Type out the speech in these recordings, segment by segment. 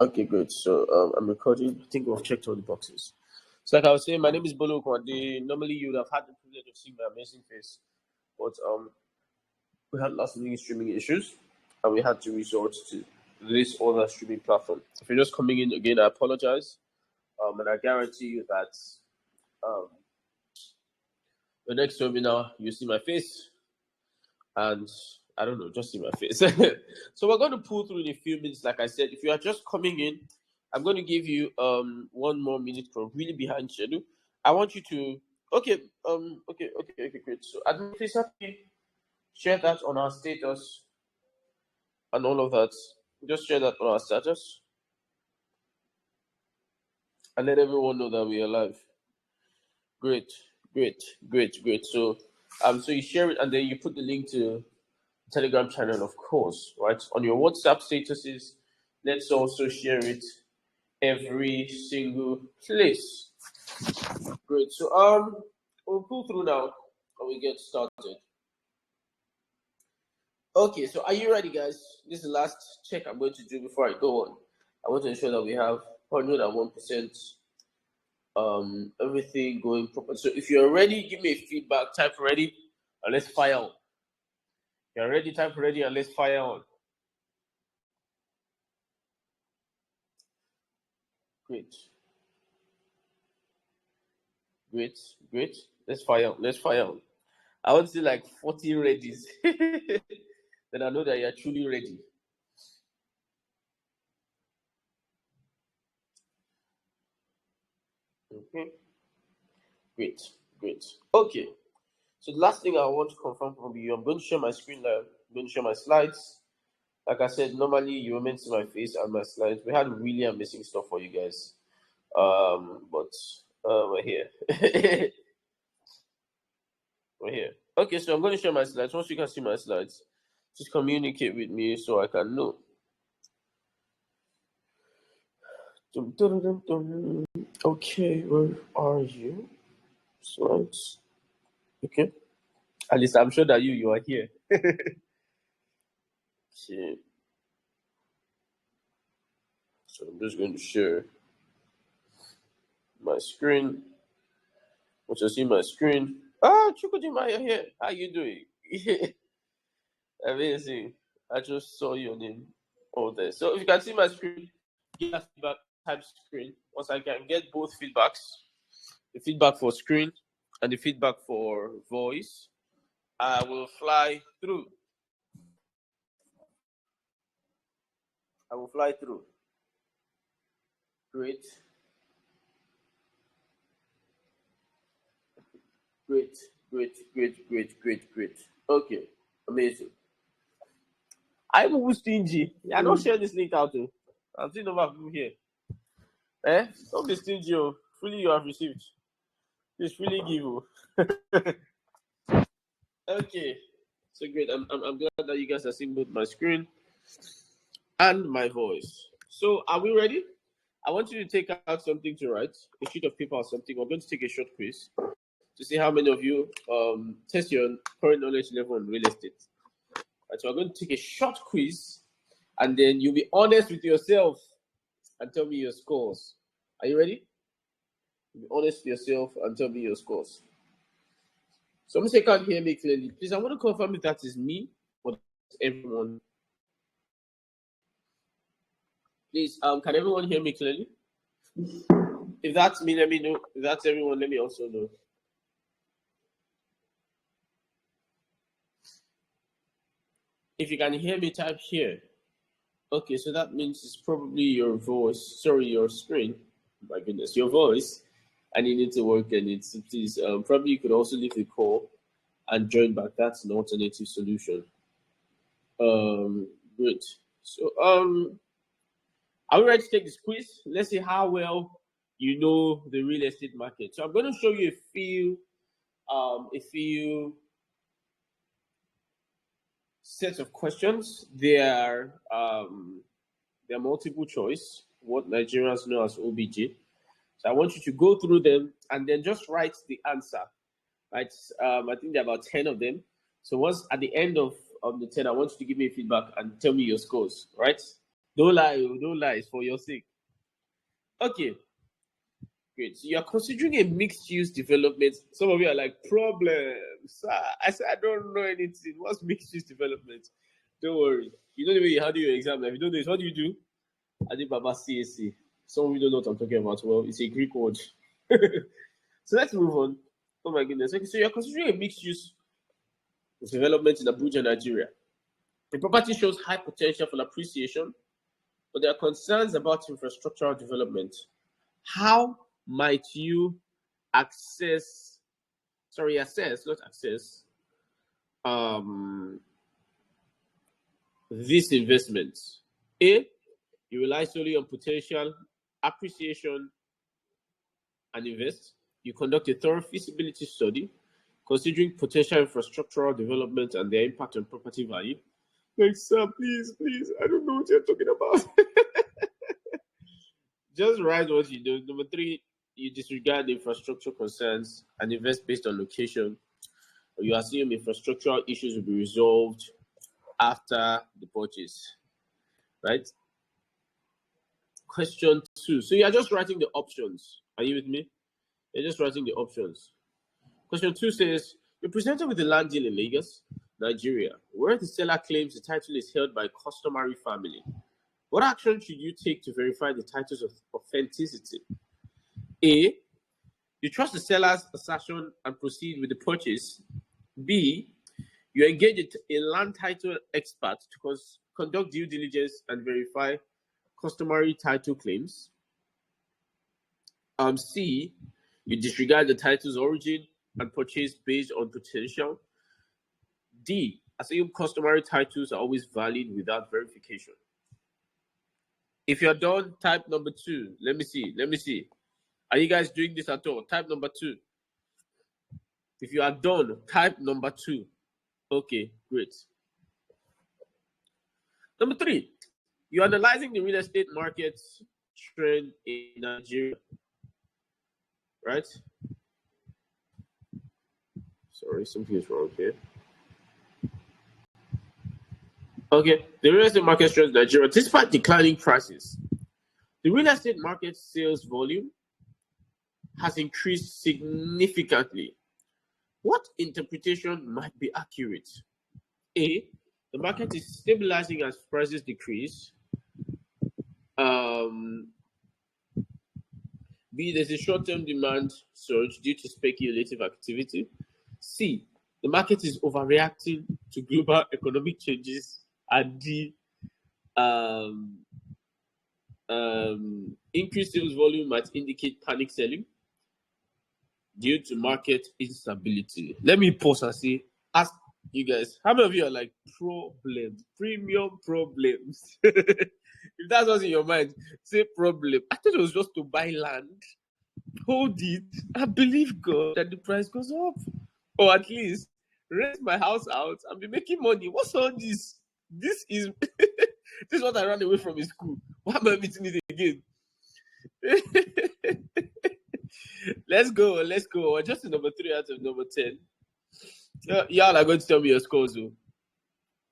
Okay, good. So I'm recording. I think we've checked all the boxes. So like I was saying, my name is Bolu Okunade. Normally you would have had the privilege of seeing my amazing face, but we had last minute streaming issues, and we had to resort to this other streaming platform. If you're just coming in again, I apologize. And I guarantee you that um the next webinar you see my face, and I don't know, just see my face. So we're going to pull through in a few minutes. Like I said, if you are just coming in, I'm going to give you one more minute for really behind schedule. I want you to okay, great. So admin, please help me share that on our status and all of that. Just share that on our status and let everyone know that we are live. Great, great. So you share it and then you put the link to Telegram channel, of course, right? On your WhatsApp statuses, let's also share it every single place. Great. So we'll pull through now and we get started. Okay, so are you ready, guys? This is the last check I'm going to do before I go on. I want to ensure that we have 101% everything going proper. So if you're ready, give me a feedback, type ready, and let's fire on. If you're ready, type ready, and let's fire on. Great. Great. Let's fire on. I want to see like 40 readies. Then I know that you're truly ready. Okay. Great. Okay. So the last thing I want to confirm from you, I'm going to share my screen now. I'm going to share my slides. Like I said, normally you were meant to see my face and my slides. We had really amazing stuff for you guys. But we're here. We're here. Okay, so I'm going to share my slides. Once you can see my slides, just communicate with me so I can know. Okay, where are you? Slides. Okay. At least I'm sure that you are here. Okay. So I'm just going to share my screen. Once you see my screen. Chukudima, you're here. How you doing? Amazing. I just saw your name all there. So if you can see my screen, give that feedback type screen. Once I can get both feedbacks, the feedback for screen and the feedback for voice, I will fly through. Great. Okay, amazing. I'm who stingy. I don't share this link out to. I'm seeing over people here. Don't be stingy. Freely you have received. Please freely give. Okay. So great. I'm glad that you guys are seeing both my screen and my voice. So are we ready? I want you to take out something to write, a sheet of paper or something. We're going to take a short quiz to see how many of you test your current knowledge level on real estate. Right, so we're going to take a short quiz, and then you'll be honest with yourself and tell me your scores. Are you ready? Be honest with yourself and tell me your scores. Someone say can't hear me clearly. Please, I want to confirm if that is me or everyone. Please, can everyone hear me clearly? If that's me, let me know. If that's everyone, let me also know. If you can hear me, type here. Okay, so that means it's probably your voice. Sorry, your screen. My goodness, your voice. And you need to work on it. So please, probably you could also leave the call and join back. That's an alternative solution. Great. So, are we ready to take this quiz? Let's see how well you know the real estate market. So I'm going to show you a few sets of questions. They are multiple choice, what Nigerians know as OBJ. So I want you to go through them and then just write the answer. Right? I think there are about 10 of them. So once at the end of the 10, I want you to give me feedback and tell me your scores. Right? Don't lie, don't lie. It's for your sake. Okay, great. So you're considering a mixed-use development. Some of you are like, problems. I said, I don't know anything. What's mixed-use development? Don't worry. You know the way you handle your exam. If you don't know this, what do you do? I did Baba CAC. Some of you don't know what I'm talking about. Well, it's a Greek word. So let's move on. Oh my goodness. Okay, so you're considering a mixed-use development in Abuja, Nigeria. The property shows high potential for appreciation, but there are concerns about infrastructural development. How might you assess, not access, this investment? A, you rely solely on potential appreciation and invest. You conduct a thorough feasibility study, considering potential infrastructural development and their impact on property value. Like, sir, please, I don't know what you're talking about. Just write what you do. Number 3, you disregard the infrastructure concerns and invest based on location. You assume infrastructural issues will be resolved after the purchase, right? Question 2. So you're just writing the options. Are you with me? You're just writing the options. Question 2 says, you're presented with a land deal in Lagos, Nigeria, where the seller claims the title is held by a customary family. What action should you take to verify the title's authenticity? A, you trust the seller's assertion and proceed with the purchase. B, you engage a land title expert to conduct due diligence and verify customary title claims. C, you disregard the title's origin and purchase based on potential. D, assume customary titles are always valid without verification. If you're done, type number 2. Let me see. Are you guys doing this at all? Type number 2. If you are done, type number 2. Okay, great. Number 3, you're analyzing the real estate market trend in Nigeria, right? Sorry, something is wrong here. Okay, the real estate market trend in Nigeria, despite declining prices, the real estate market sales volume has increased significantly. What interpretation might be accurate? A, the market is stabilizing as prices decrease. B, there's a short-term demand surge due to speculative activity. C, the market is overreacting to global economic changes. And D, increased sales volume might indicate panic selling due to market instability. Let me pause and ask you guys, how many of you are like premium problems? If that's what's in your mind, say problem. I thought it was just to buy land, hold it, and believe God that the price goes up. Or at least rent my house out and be making money. What's all this? This is this is what I ran away from in school. Why am I meeting it again? Let's go. We're just in number 3 out of number 10. Y'all are going to tell me your scores, though.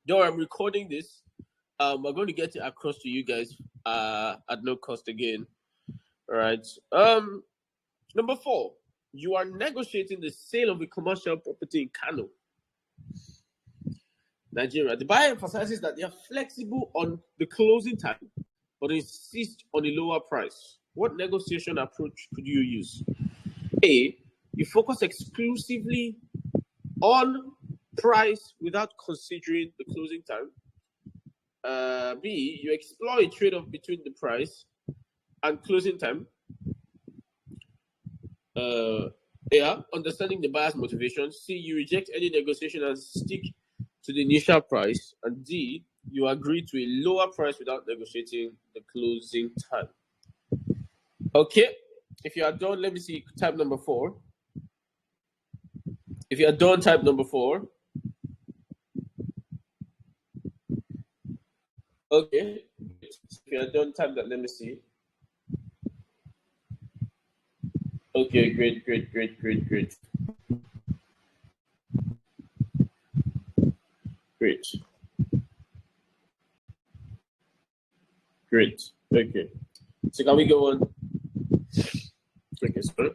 Don't worry, I'm recording this. We're going to get it across to you guys at no cost again. All right. Number 4, you are negotiating the sale of a commercial property in Kano, Nigeria. The buyer emphasizes that they are flexible on the closing time, but insist on a lower price. What negotiation approach could you use? A, you focus exclusively on price without considering the closing time. B, you explore a trade-off between the price and closing time. Understanding the buyer's motivations. C, you reject any negotiation and stick to the initial price. And D, you agree to a lower price without negotiating the closing time. Okay, if you are done, let me see, type number 4. If you are done, type number 4. Okay, if you are done, type that, let me see. Okay, great. Great. Great. Okay. So can we go on? Okay, sorry.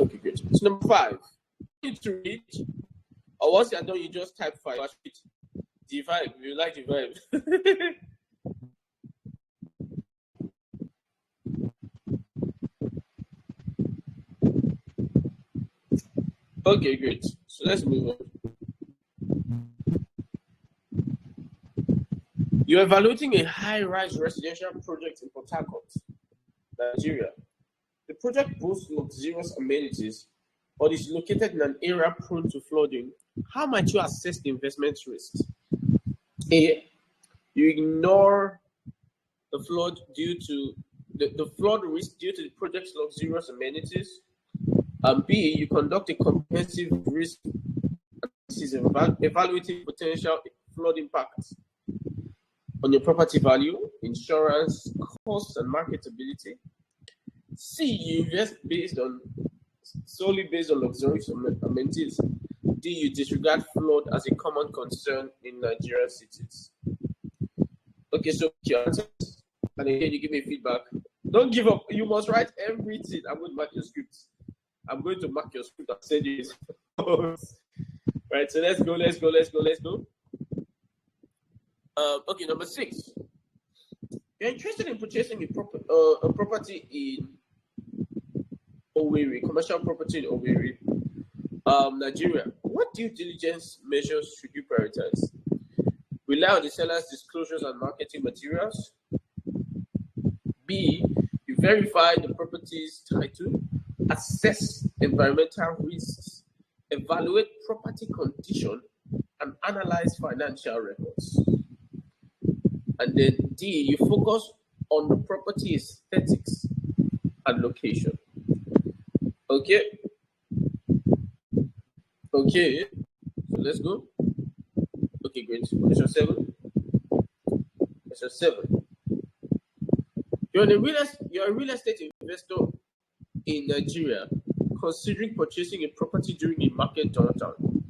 Okay, great. So number 5. You need to read, or once you're done, you just type 5. The vibe. You like the vibe. Okay, great. So let's move on. You're evaluating a high-rise residential project in Port Harcourt, Nigeria. The project boasts luxurious amenities, but is located in an area prone to flooding. How might you assess the investment risk? A. You ignore the flood due to the flood risk due to the project's luxurious amenities. And B. You conduct a comprehensive risk analysis evaluating potential flood impacts on your property value, insurance, costs, and marketability. C. You invest solely based on luxurious amenities. D. You disregard flood as a common concern in Nigerian cities. Okay, so your answers, and again you give me feedback. Don't give up. You must write everything. I'm going to mark your script. I'm going to mark your script and send you this. Right, so let's go. Okay, number 6. You're interested in purchasing a property in Owerri, commercial property in Owerri, Nigeria. What due diligence measures should you prioritize? Rely on the seller's disclosures and marketing materials. B. You verify the property's title, assess environmental risks, evaluate property condition, and analyze financial records. And then D. You focus on the property aesthetics and location. Okay. So let's go. Okay, great. Question 7. You're a real estate investor in Nigeria, considering purchasing a property during a market downturn.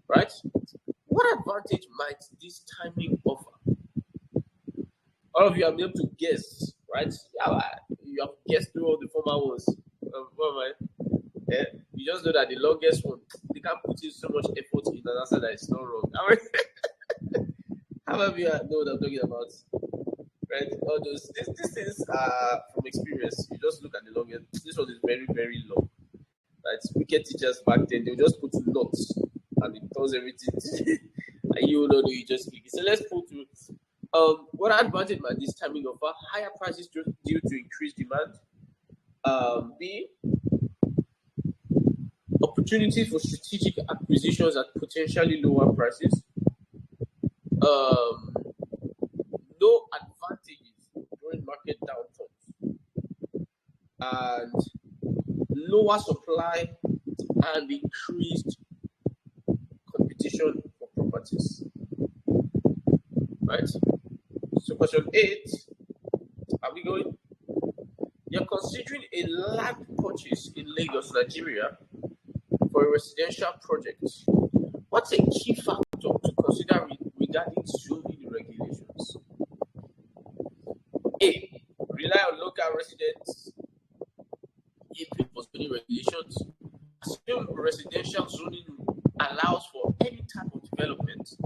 Right? What advantage might this timing offer? All of you have been able to guess, right? Yeah, you have guessed through all the former ones. Yeah, you just know that the longest one, they can't put in so much effort in an answer that is not wrong. How many of you know what I'm talking about? Right? All those these things are from experience. You just look at the longest. This one is very, very long. Right? Wicked teachers back then, they'll just put notes and it turns everything. And you know, you just click it. So let's pull through. What advantage might this timing offer? Higher prices due to increased demand. B. Opportunities for strategic acquisitions at potentially lower prices. No advantages during market downturns. And lower supply and increased competition for properties. Right? So question 8, are we going? You're considering a land purchase in Lagos, Nigeria for a residential project. What's a key factor to consider regarding zoning regulations? A. Rely on local residents input for zoning regulations. Assume residential zoning allows for any type of development.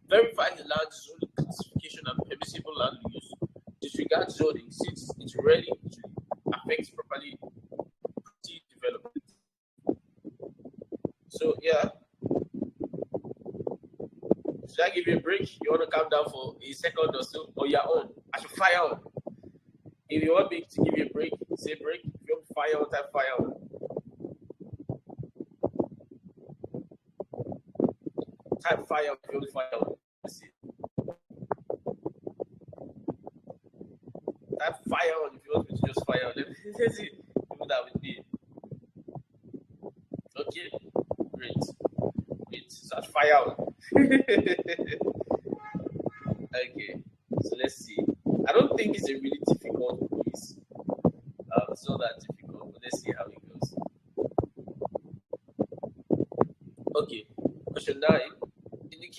Verify the land zoning classification and permissible land use. Disregard zoning since it rarely affects property development. So yeah. Should I give you a break? You want to calm down for a second or so? Or you're on? I should fire on. If you want me to give you a break, say break. If you want fire on, type fire on. Type fire on if you want fire on. Let's see. Type fire on if you want me to just fire on. Let's see. People that with me. Okay. Great. Start fire on. Okay. So let's see. I don't think it's a really difficult quiz. It's not that difficult, but let's see how it goes. Okay.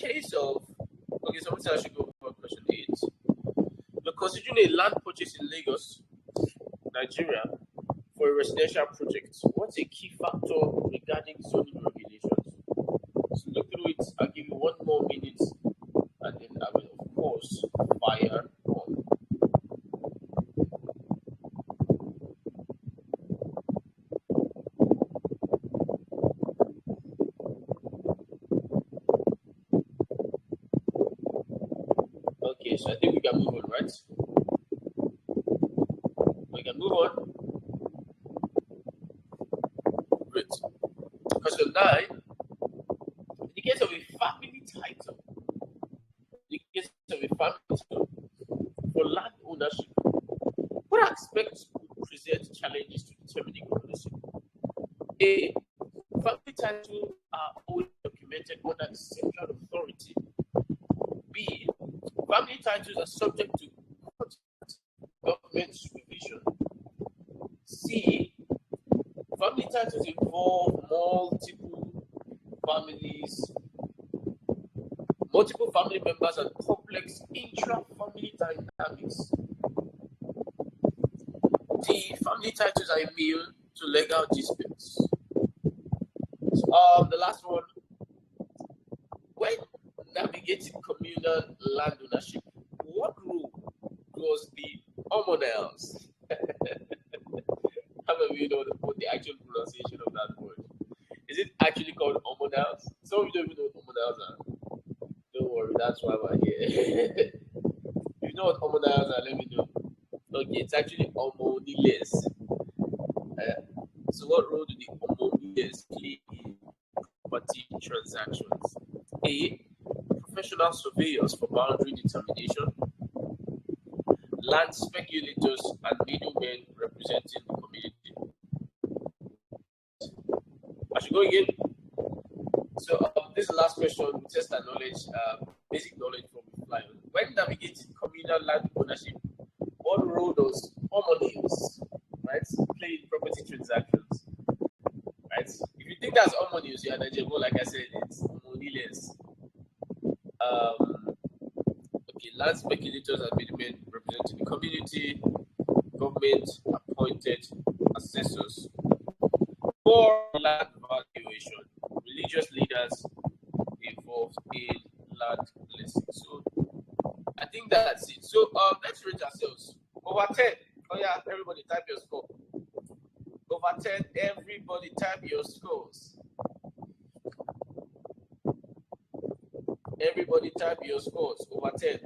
case of, okay, so I should go for question 8. You're considering a land purchase in Lagos, Nigeria, for a residential project. What's a key factor regarding zoning regulations? So look through it. I'll give you 1 more minute, and then I will, of course, fire on. Okay, so I think we can move on, right? We can move on. Great. Question 9. In the case of a family title, for land ownership, what aspects would present challenges to determining ownership? A. Family titles are only documented under the central authority. B. Family titles are subject to government supervision. C. Family titles involve multiple family members and complex intra-family dynamics. D. Family titles are immune to legal disputes. The last one. When navigating communal land ownership, what role does the homonels? How many of you know what the actual pronunciation of that word? Is it actually called homonels? Some of you don't even know what homonels are. Don't worry, that's why we're here. If you know what homonels are, let me know. Okay, it's actually homoniles. So what role do the homoniles play in property transactions? A. Professional surveyors for boundary determination. Land speculators and middlemen representing the community. I should go again. So this is the last question. We test our knowledge, basic knowledge from flying. When navigating communal land ownership, what role does homonymous, right, play in property transactions? Right? If you think that's homonymous, you're eligible. Like I said, it's homonyles. Okay, land speculators and middlemen representing the community, government appointed assessors for land valuation, religious leaders involved in land listing. So I think that's it. So let's rate ourselves. Over 10. Oh yeah, everybody type your score. Over 10, everybody type your scores. Everybody type your scores. Over 10.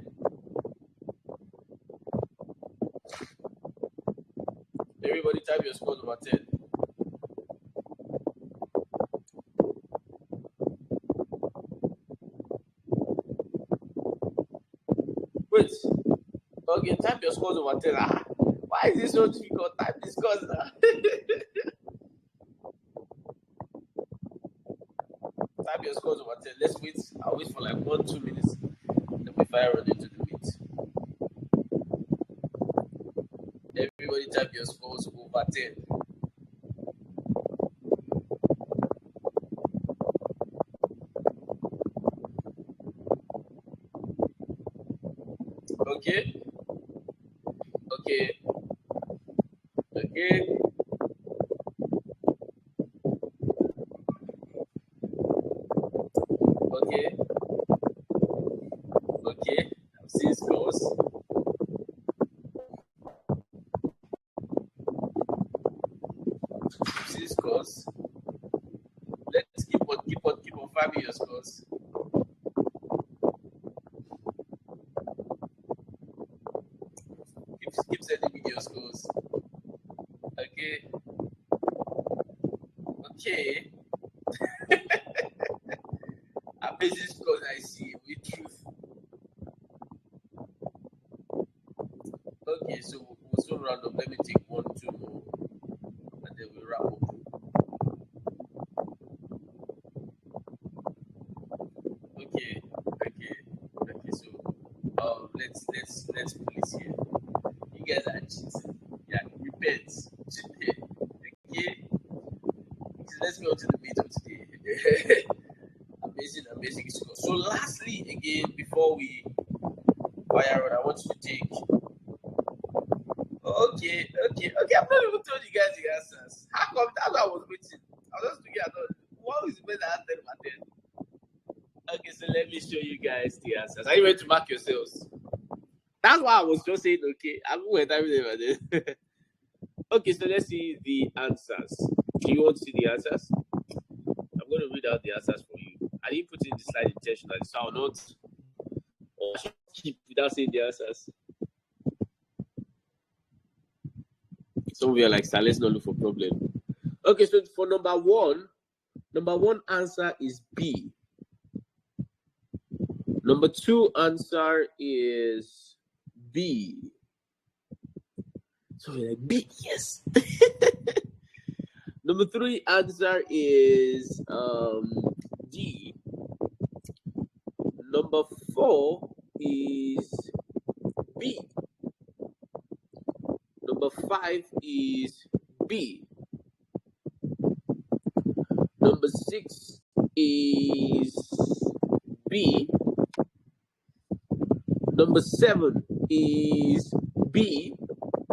Everybody type your scores over 10. Wait. Okay, type your scores over 10. Why is this so difficult? Type the scores now. Type your scores over 10. Let's wait. I'll wait for like 1-2 minutes. Then before I run into the meet. Everybody type your scores over 10. Okay. Okay. Okay. Okay. Okay. I'm seeing scores. I'm seeing scores. Let's keep on farming your scores. Keep sending me your scores. Okay. Okay. Amazing scores I see with truth. Okay, so we'll soon round up. Let me take 1-2 more, and then we'll wrap up. Okay. So let's please here. You guys are cheating. Yeah, repent. Okay. So let's go to the meat of today. Amazing score. So lastly, again, before we fire on, I want you to take. Okay. I've not even told you guys the answers. How come? That's what I was waiting. I was just looking at what is the best answer at 10? Okay, so let me show you guys the answers. Are you ready to mark yourselves? That's why I was just saying, okay, I'm going to this. Okay, so let's see the answers. Do you want to see the answers? I'm going to read out the answers for you. I didn't put in the slide intentionally, so I'll not keep without saying the answers. Some of you are like, let's not look for problem. Okay, so for number one answer is B. Number two answer is B. So we're like, B, yes. Number three answer is D. Number four is B. Number five is B. Number six is B. Number seven is B.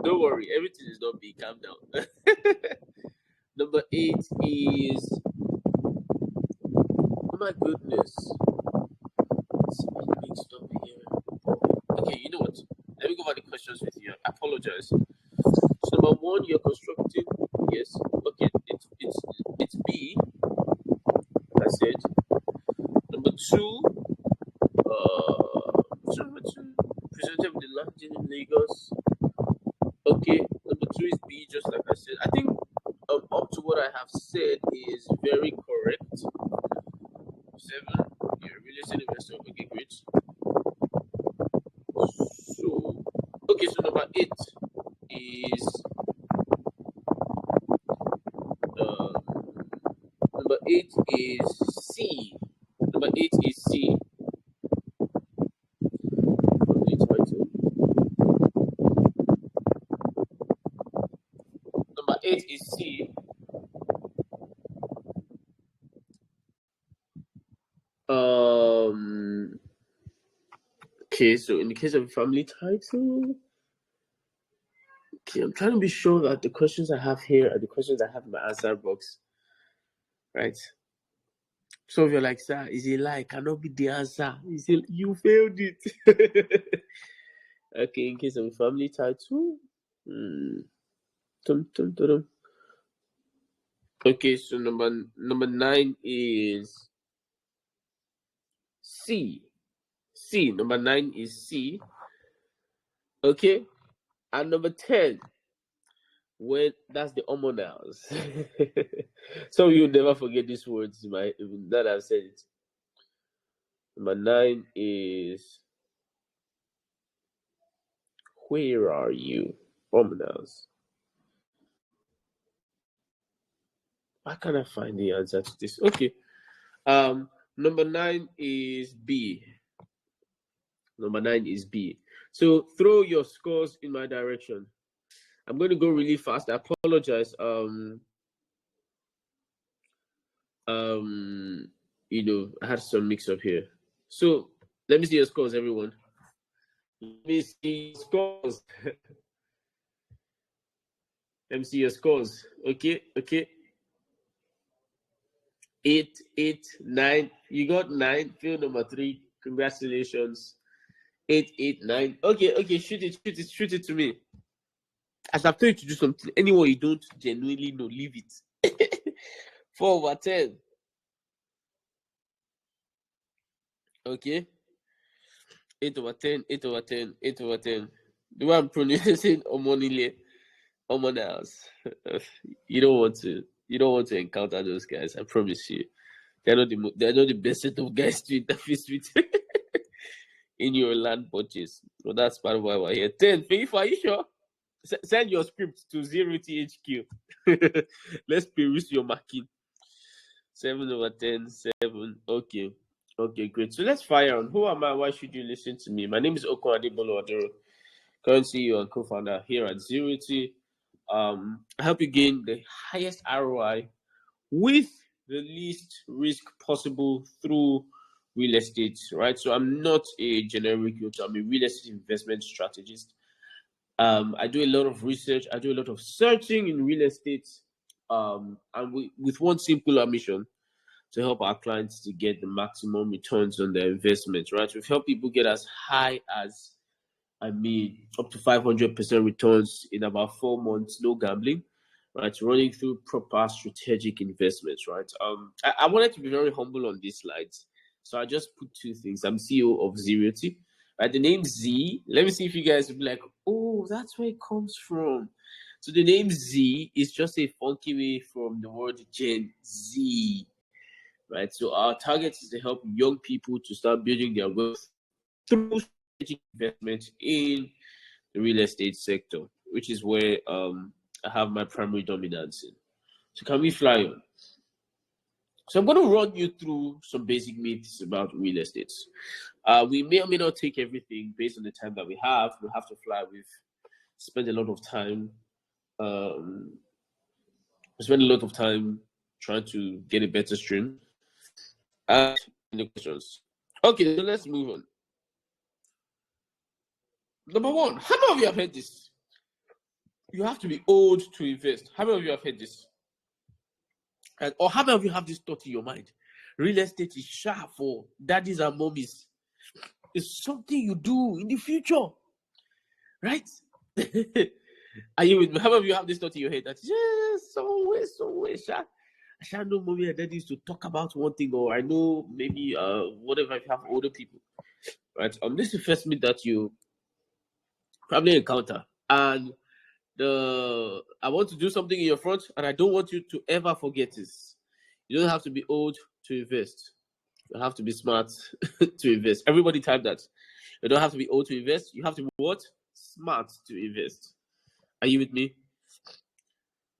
Don't worry, everything is not B. Calm down. Number eight is, oh my goodness. Okay, you know what? Let me go over the questions with you. I apologize. So number one, you're constructing. Yes. Okay, it's B. That's it. Number two, presented with the land in Lagos. Okay, number two is B, just like I said. I think up to what I have said is very correct. 7, you're really saying investor. Okay, great. So, okay, so number 8 is number 8 is C. Number 8 is C. Number 8 is C. Okay, so in the case of a family title, okay, I'm trying to be sure that the questions I have here are the questions I have in my answer box, right? So if you're like, sir, is it lie? Cannot be the answer. You failed it. Okay, in case of a family title, okay, so number 9 is C. Number 9 is C. Okay, and number 10, that's the homonals. So you'll never forget these words, that I've said it. Number 9 is, where are you? Homonals. Why can't I find the answer to this? Okay. Number 9 is B. Number 9 is B. So throw your scores in my direction. I'm going to go really fast. I apologize. I had some mix up here. So let me see your scores, everyone. Let me see your scores. Let me see your scores. Okay. 8, 9. You got 9. Field number 3. Congratulations. 8, 9. Okay. Shoot it to me. As I've told you to do something, anyone you don't genuinely know, leave it. 4/10. Okay. 8/10. 8/10. The way I'm pronouncing Omonile, Omonals. You don't want to encounter those guys. I promise you. They're not the best set of guys to interface with in your land purchase. So that's part of why we're here. 10. Are you sure? Send your script to 0THQ. Let's peruse your marking. 7/10. 7. Okay, great. So let's fire on. Who am I? Why should you listen to me? My name is Okunade Bolu Okunade, current CEO and co-founder here at Realty. I help you gain the highest ROI with the least risk possible through real estate, right? So I'm not a generic realtor. I'm a real estate investment strategist. I do a lot of research. I do a lot of searching in real estate, and with one simple mission to help our clients to get the maximum returns on their investments, right? We've helped people get as high as, up to 500% returns in about 4 months, no gambling, right? Running through proper strategic investments, right? I wanted to be very humble on these slides. So I just put two things. I'm CEO of Realty. Right, the name Z, let me see if you guys will be like, oh, that's where it comes from. So the name Z is just a funky way from the word Gen Z, right? So our target is to help young people to start building their wealth through strategic investment in the real estate sector, which is where I have my primary dominance in. So can we fly on? So I'm going to run you through some basic myths about real estate. We may or may not take everything based on the time that we have. We have to fly. We've spent a lot of time. We spend a lot of time trying to get a better stream. Any questions? Okay, so let's move on. Number one, how many of you have heard this? You have to be old to invest. How many of you have heard this? Or how many of you have this thought in your mind? Real estate is sharp for daddies and mommies. It's something you do in the future, right? Are you with me? How many of you have this thought in your head that somewhere, I shall know mommy and daddy used to talk about one thing, or I know maybe whatever if you have older people, right? This is the first myth that you probably encounter, and I want to do something in your front, and I don't want you to ever forget this. You don't have to be old to invest. You have to be smart to invest. Everybody type that. You don't have to be old to invest. You have to be what? Smart to invest. Are you with me?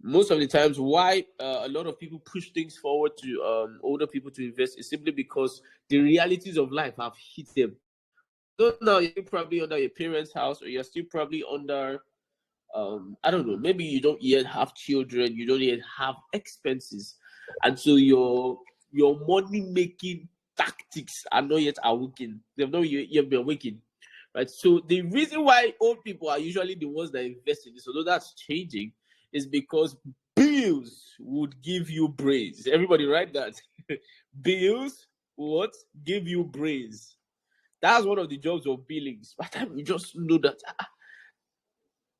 Most of the times, why a lot of people push things forward to older people to invest is simply because the realities of life have hit them. So now you're probably under your parents' house, or you're still probably under I don't know, maybe you don't yet have children, you don't yet have expenses, and so your money making tactics are not yet awakened. They've not yet been awakened, right? So the reason why old people are usually the ones that invest in this, although that's changing, is because bills would give you brains. Everybody write that. Bills what give you brains. That's one of the jobs of billings. By the time you just know that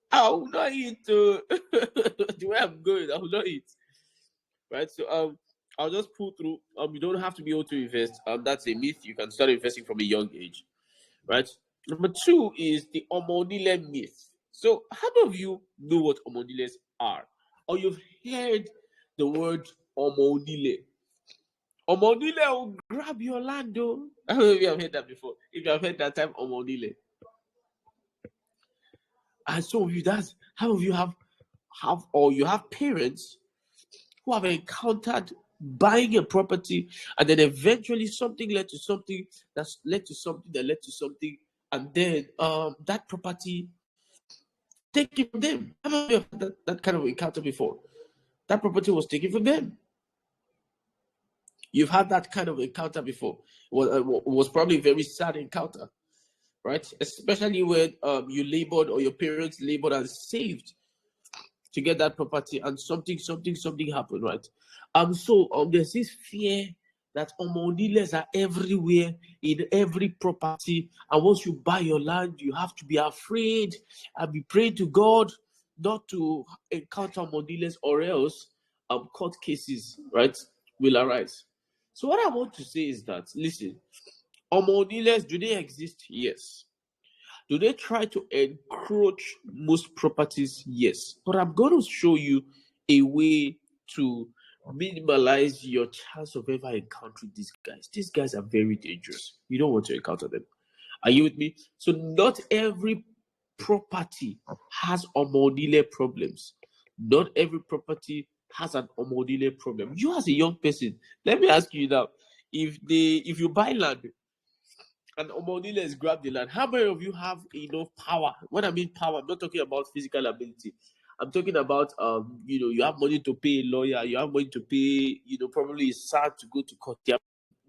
I will not eat the way I'm going. I will not eat. Right. So I'll just pull through. You don't have to be able to invest. That's a myth. You can start investing from a young age. Right. Number two is the omonile myth. So how many of you know what omoniles are? Or you've heard the word omonile? Omonile will grab your land, though. How many of you have heard that before? If you have heard that time, omonile. And so of you, that's how of you have or you have parents who have encountered buying a property, and then eventually something led to something that's led to something that led to something, and then that property taken from them. Have you had that kind of encounter before? That property was taken from them. You've had that kind of encounter before. It was probably a very sad encounter, right? Especially when you labored, or your parents labored and saved to get that property, and something happened, right? So there's this fear that dealers are everywhere in every property, and once you buy your land, you have to be afraid and be praying to God not to encounter dealers, or else court cases, right, will arise. So what I want to say is that, listen, dealers, do they exist? Yes. Do they try to encroach most properties? Yes. But I'm going to show you a way to minimize your chance of ever encountering these guys. These guys are very dangerous. You don't want to encounter them. Are you with me? So not every property has omodile problems. Not every property has an omodile problem. You as a young person, let me ask you now, if you buy land and Omoniles grab the land, how many of you have enough power? When I mean power, I'm not talking about physical ability. I'm talking about you have money to pay a lawyer, you have money to pay, probably a SAT to go to court. There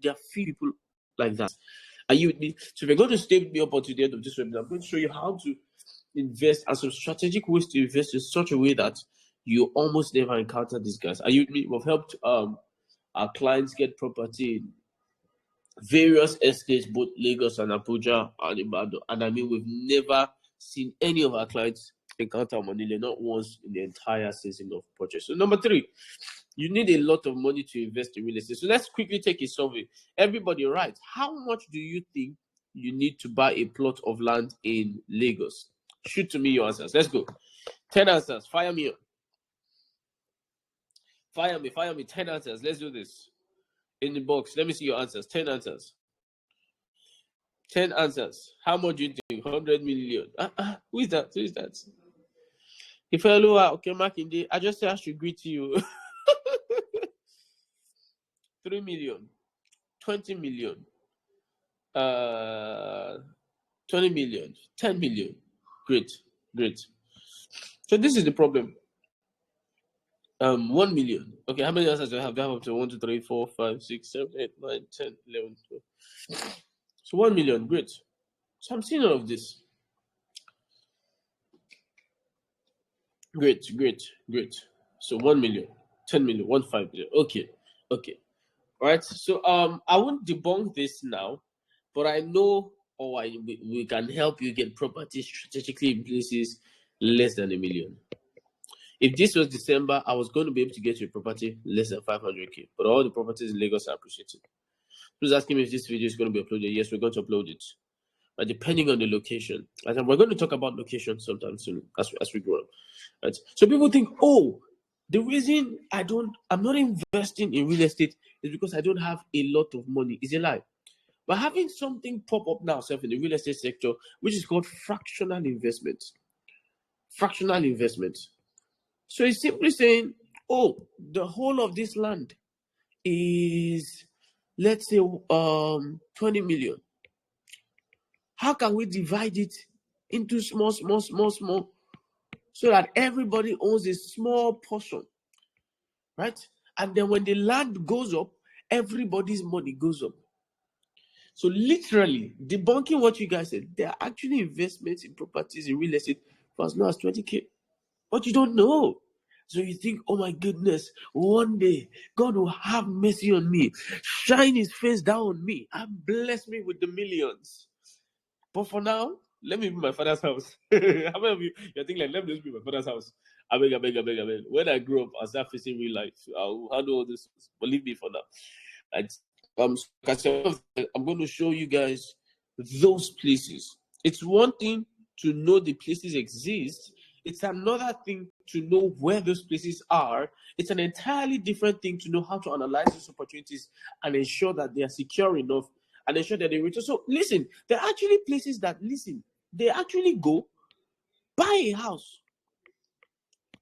are few people like that. Are you with me? So if you're going to stay with me up until the end of this webinar, I'm going to show you how to invest and some strategic ways to invest in such a way that you almost never encounter these guys. Are you with me? We've helped our clients get property in various estates, both Lagos and Abuja and Ibadan. And I mean, we've never seen any of our clients encounter money, not once in the entire season of purchase. So number 3, you need a lot of money to invest in real estate. So let's quickly take a survey. Everybody, right? How much do you think you need to buy a plot of land in Lagos? Shoot to me your answers. Let's go. 10 answers. Fire me up. Fire me. 10 answers. Let's do this. In the box. Let me see your answers. 10 answers. 10 answers. How much do you think? 100 million. Who is that? If hello, okay, Makinde, I just say I should greet you. 3 million. 20 million. 20 million. 10 million. Great. So this is the problem. 1 million. Okay, how many answers do I have? Do I have up to 1, 2, 3, 4, 5, 6, 7, 8, 9, 10, 11, 12. So 1 million. Great. So I'm seeing all of this. Great. So 1 million, 10 million, 1.5 million. Okay. All right. So I won't debunk this now, but I know we can help you get property strategically in places less than 1 million. If this was December, I was going to be able to get you a property less than 500k. But all the properties in Lagos are appreciated. Please asking me if this video is going to be uploaded. Yes, we're going to upload it. But depending on the location. And we're going to talk about location sometime soon as we grow up. Right? So people think, oh, the reason I'm not investing in real estate is because I don't have a lot of money. It's a lie. But having something pop up now in the real estate sector, which is called fractional investment. So it's simply saying, oh, the whole of this land is, let's say, 20 million. How can we divide it into small, so that everybody owns a small portion, right? And then when the land goes up, everybody's money goes up. So literally, debunking what you guys said, there are actually investments in properties in real estate for as low as 20k. But you don't know. So you think, oh my goodness, one day God will have mercy on me, shine his face down on me, and bless me with the millions. But for now, let me be my father's house. How many of you think like, let me just be my father's house? I beg. When I grow up, I'll start facing real life. I'll handle all this. But leave me for now. And, I'm going to show you guys those places. It's one thing to know the places exist. It's another thing to know where those places are. It's an entirely different thing to know how to analyze those opportunities and ensure that they are secure enough and ensure that they return. So listen, there are actually places that, they actually go buy a house.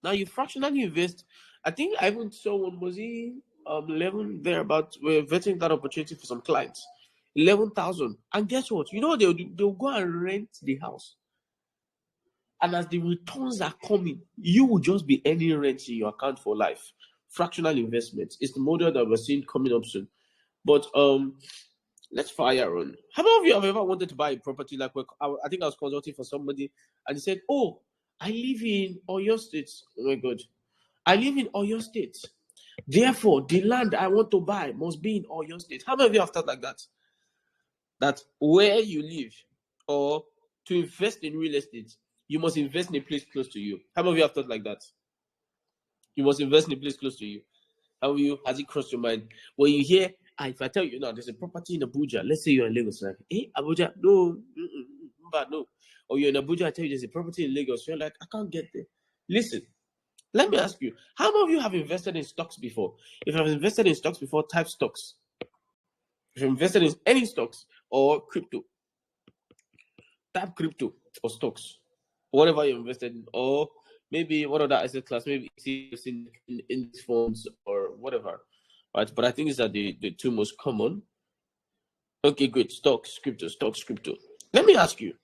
Now you fractionally invest. I think I even saw one, was he 11 thereabouts. We're vetting that opportunity for some clients. 11,000. And guess what? You know what they'll do? They'll go and rent the house. And as the returns are coming, you will just be earning rent in your account for life. Fractional investments. It's the model that we're seeing coming up soon. But let's fire on. How many of you have ever wanted to buy a property? Like, I think I was consulting for somebody and he said, oh, I live in Oyo State. Oh my God. I live in Oyo State. Therefore, the land I want to buy must be in Oyo State. How many of you have thought like that? That where you live, or to invest in real estate, you must invest in a place close to you. How many of you have thought like that? You must invest in a place close to you. How of you has it crossed your mind? When you hear, if I tell you now, there's a property in Abuja, let's say you're in Lagos, like, hey, Abuja, no, but no. Or you're in Abuja, I tell you there's a property in Lagos, you're like, I can't get there. Listen, let me ask you, how many of you have invested in stocks before? If you have invested in stocks before, type stocks. If you've invested in any stocks or crypto, type crypto or stocks, whatever you invested in, or maybe one other asset class, maybe in funds or whatever, right? But I think these are the two most common. Okay, great. Stocks, crypto. Let me ask you,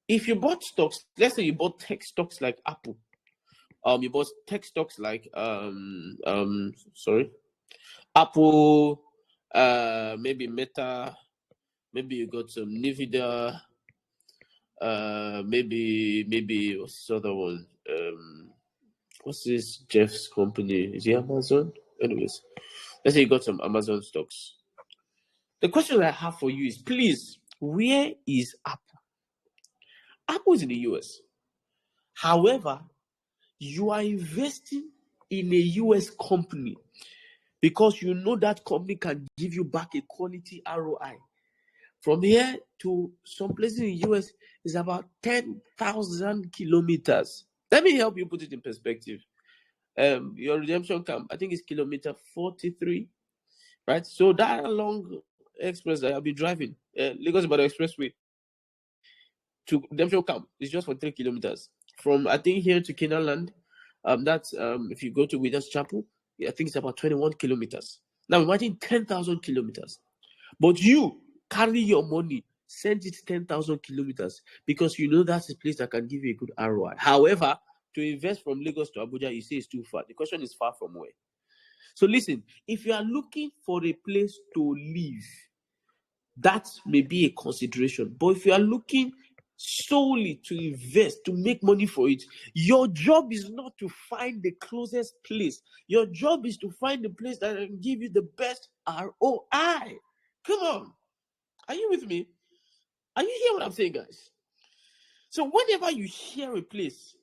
if you bought stocks, let's say you bought tech stocks like Apple, you bought tech stocks like Apple, maybe Meta, Maybe you got some Nvidia. Maybe what's this other one? What's this Jeff's company? Is it Amazon? Anyways, let's say you got some Amazon stocks. The question I have for you is, please, where is Apple? Apple is in the US. However, you are investing in a US company because you know that company can give you back a quality ROI. From here to some places in the US is about 10,000 kilometers. Let me help you put it in perspective. Your redemption camp, I think it's kilometer 43, right? So that long express that I'll be driving, Lagos Ibadan Expressway to redemption camp is just for 3 kilometers. From I think here to Canaan Land, that's if you go to Witness Chapel, I think it's about 21 kilometers. Now imagine 10,000 kilometers, but you carry your money, send it 10,000 kilometers because you know that's a place that can give you a good ROI. However, to invest from Lagos to Abuja, you say it's too far. The question is far from where? So listen, if you are looking for a place to live, that may be a consideration. But if you are looking solely to invest, to make money for it, your job is not to find the closest place. Your job is to find the place that can give you the best ROI. Come on. Are you with me? Are you hearing what I'm saying, guys? So whenever you hear a place,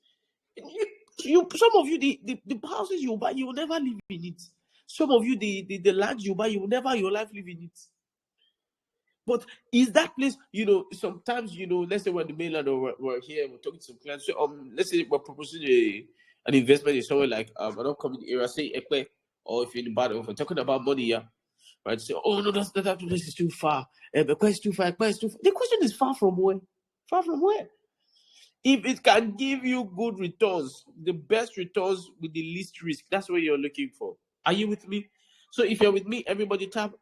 some of you, the houses you buy, you will never live in it. Some of you, the land you buy, you will never your life live in it. But is that place, sometimes, let's say we're in the mainland or we're here, we're talking to some clients. So, let's say we're proposing an investment in somewhere like an upcoming area, say Ekpe, or if you're in Ibadan, if we're talking about money, yeah, right? So, oh no, that place is too far. Ekpe is too far. Ekpe is too far. The question is far from where? Far from where? If it can give you good returns, the best returns with the least risk, that's what you're looking for. Are you with me? So if you're with me, everybody type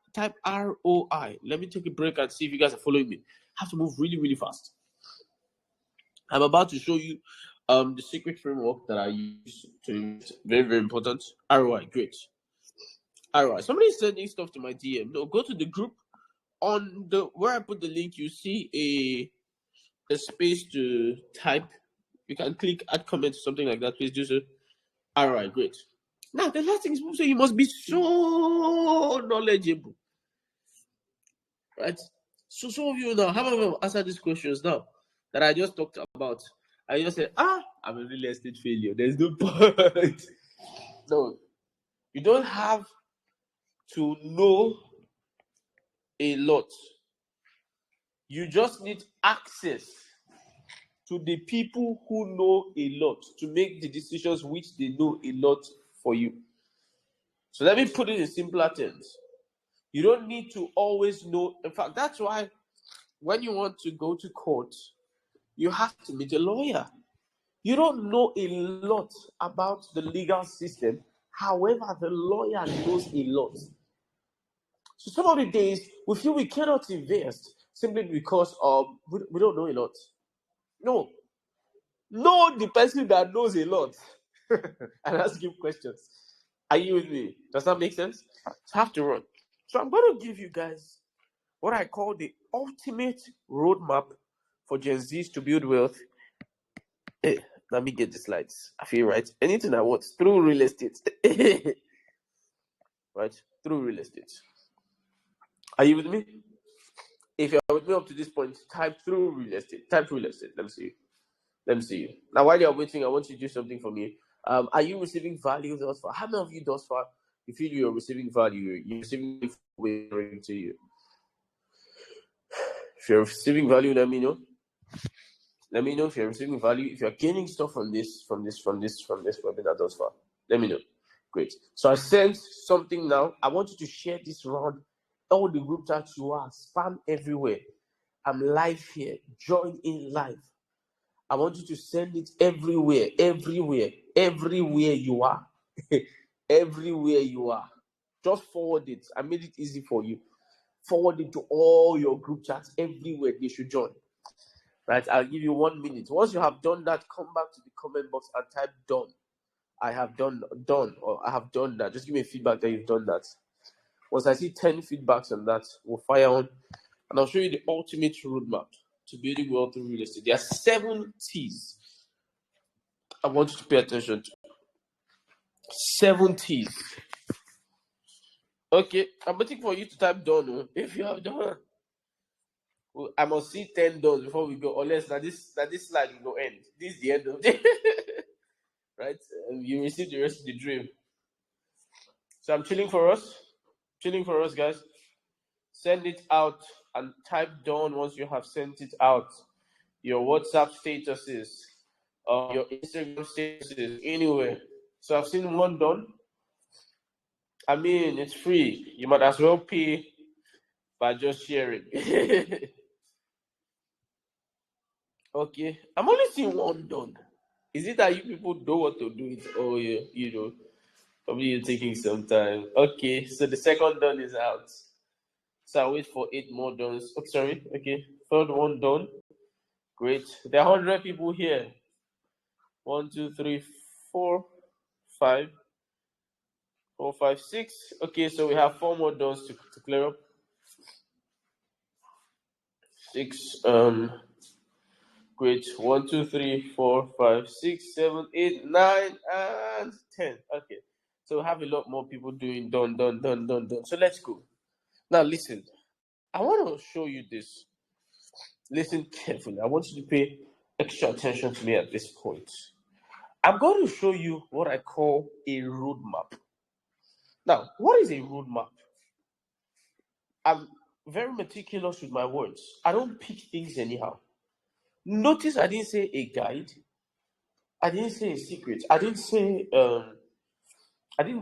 ROI. Let me take a break and see if you guys are following me. I have to move really, really fast. I'm about to show you the secret framework that I use to invest. Very, very important. ROI, great. ROI. Somebody is sending stuff to my DM. No, go to the group. On the where I put the link, you see a space to type. You can click add comment or something like that. Please do so. Alright, great. Now the last thing is so you must be so knowledgeable. Right? So some of you now, how many of you answer these questions now that I just talked about? I just said, I'm a real estate failure. There's no point. No, you don't have to know a lot. You just need access to the people who know a lot to make the decisions which they know a lot for you. So let me put it in simpler terms. You don't need to always know. In fact, that's why when you want to go to court, you have to meet a lawyer. You don't know a lot about the legal system. However, the lawyer knows a lot. So some of the days we feel we cannot invest simply because we don't know a lot. No. Know the person that knows a lot and ask him questions. Are you with me? Does that make sense? So I have to run. So I'm going to give you guys what I call the ultimate roadmap for Gen Zs to build wealth. Hey, let me get the slides. I feel right. Anything I want through real estate. Right? Through real estate. Are you with me? If you're with me up to this point, type through real estate. Type real estate. Let me see you. Let me see you. Now, while you're waiting, I want you to do something for me. Are you receiving value thus far? How many of you thus far, you feel you're receiving value? You're receiving value to you. If you're receiving value, let me know. Let me know if you're receiving value. If you're gaining stuff from this webinar thus far, let me know. Great. So I sent something now. I want you to share this around all the group chats you are. Spam everywhere. I'm live here. Join in live. I want you to send it everywhere you are. Everywhere you are. Just forward it. I made it easy for you. Forward it to all your group chats everywhere. They should join. Right? I'll give you 1 minute. Once you have done that, come back to the comment box and type done. I have done, or I have done that. Just give me feedback that you've done that. Once I see 10 feedbacks on that, we'll fire on and I'll show you the ultimate roadmap to building wealth through real estate. There are 7 T's I want you to pay attention to. 7 T's. Okay, I'm waiting for you to type done. If you have done, well, I must see 10 done before we go. Unless that this slide will go end. This is the end of it. Right? You receive the rest of the dream. So I'm chilling for us. Chilling for us, guys. Send it out and type done once you have sent it out. Your WhatsApp statuses, your Instagram statuses, anywhere. So I've seen one done. I mean, it's free. You might as well pay by just sharing. Okay, I'm only seeing one done. Is it that you people don't want to do it, or probably you're taking some time? Okay, so the second done is out. So I wait for 8 more dons. Oh, sorry. Okay, third one done. Great. There are 100 people here. 1, 2, 3, 4, 5, 4, 5, 6. Okay, so we have 4 more dons to clear up. 6. Great. 1, 2, 3, 4, 5, 6, 7, 8, 9, and 10. Okay. So we have a lot more people doing done. So let's go. Now listen. I want to show you this. Listen carefully. I want you to pay extra attention to me at this point. I'm going to show you what I call a roadmap. Now, what is a roadmap? I'm very meticulous with my words. I don't pick things anyhow. Notice I didn't say a guide. I didn't say a secret. I didn't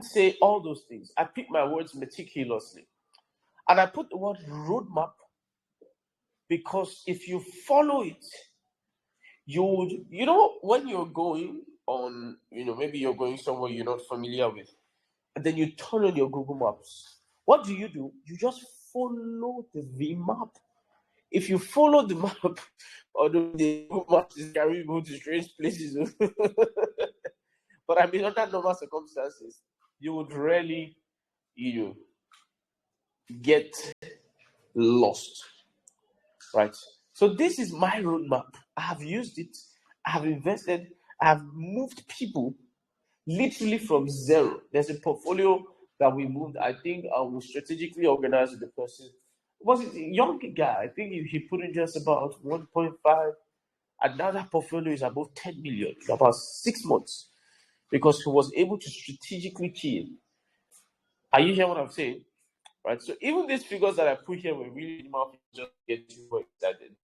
say all those things. I pick my words meticulously. And I put the word roadmap because if you follow it, when you're going on, maybe you're going somewhere you're not familiar with, and then you turn on your Google Maps. What do? You just follow the map. If you follow the map, although the Google Maps is carrying you to strange places, but I mean, under normal circumstances, you would really, get lost, right? So this is my roadmap. I have used it. I have invested. I have moved people literally from zero. There's a portfolio that we moved. I think I will strategically organize with the person. Was it a young guy? I think he put in just about 1.5. And now that portfolio is about 10 million in about 6 months because he was able to strategically kill. Are you hearing what I'm saying? Right. So even these figures that I put here were really minimal, just get you more excited.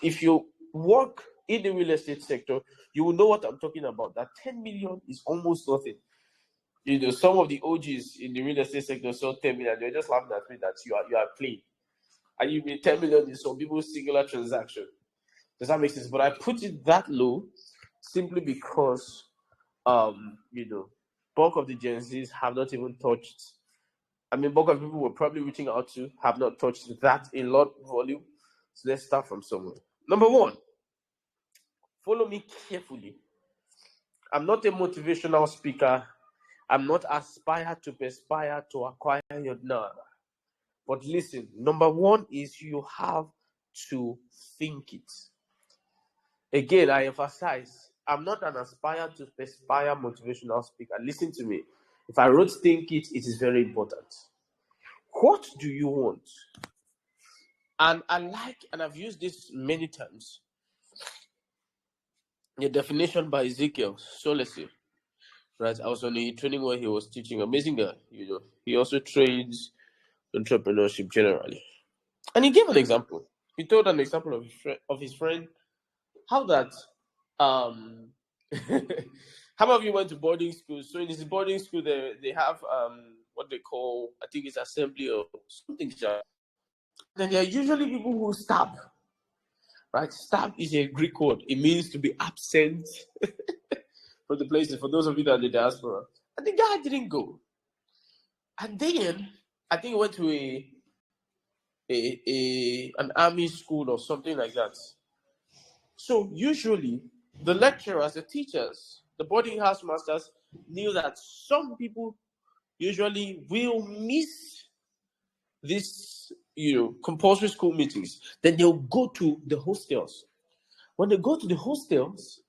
If you work in the real estate sector, you will know what I'm talking about. That 10 million is almost nothing. Some of the OGs in the real estate sector saw 10 million. They're just laughing at me that you are playing. And you mean 10 million is some people's singular transaction. Does that make sense? But I put it that low simply because, bulk of the Gen Zs have not even touched. I mean, bulk of people we're probably reaching out to have not touched that in lot volume. So let's start from somewhere. Number 1, follow me carefully. I'm not a motivational speaker. I'm not aspire to perspire to acquire your nerve. But listen, number 1 is you have to think it. Again, I emphasize, I'm not an aspire to perspire motivational speaker. Listen to me. If I wrote think it, it is very important. What do you want? And I've used this many times, the definition by Ezekiel Solesi. Right, I was on a training where he was teaching. Amazing guy, He also trains entrepreneurship generally, and he gave an example. He told an example of his friend. How that, how many of you went to boarding school? So in this boarding school, they have what they call, I think it's assembly or something. Then there are usually people who stab. Right, stab is a Greek word. It means to be absent from the places, for those of you that are in the diaspora. And the guy didn't go. And then I think he went to an army school or something like that. So usually the lecturers, the teachers, the boarding house masters knew that some people usually will miss this compulsory school meetings. Then they'll go to the hostels. When they go to the hostels,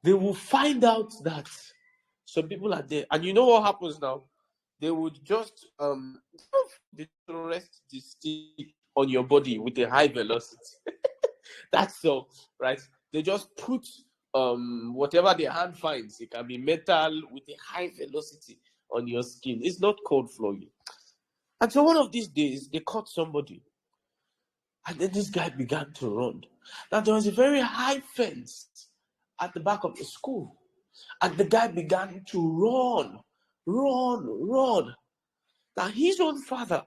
they will find out that some people are there. And you know what happens now? They would just they rest the stick on your body with a high velocity. That's all, right? They just put whatever their hand finds. It can be metal with a high velocity on your skin. It's not cold flogging. And so one of these days, they caught somebody. And then this guy began to run. Now, there was a very high fence at the back of the school. And the guy began to run. Now, his own father,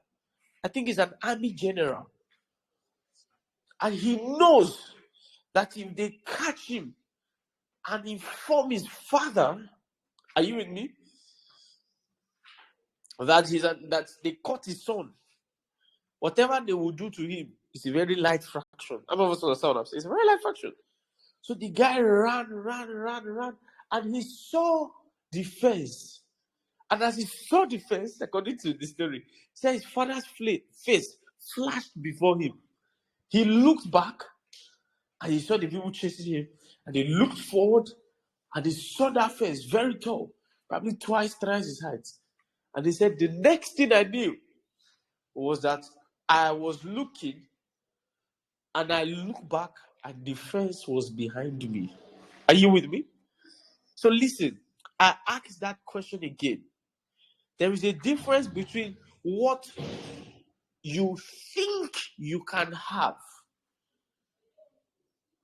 I think, is an army general. And he knows that if they catch him and inform his father, are you with me? That they caught his son. Whatever they will do to him is a very light fraction. I'm almost understand what I'm saying. It's a very light fraction. So the guy ran, and he saw the fence. And as he saw the fence, according to the story, said his father's face flashed before him. He looked back, and he saw the people chasing him. And he looked forward, and he saw that fence very tall, probably thrice his height. And he said, the next thing I knew was that I was looking, and I looked back, and the fence was behind me. Are you with me? So listen, I asked that question again. There is a difference between what you think you can have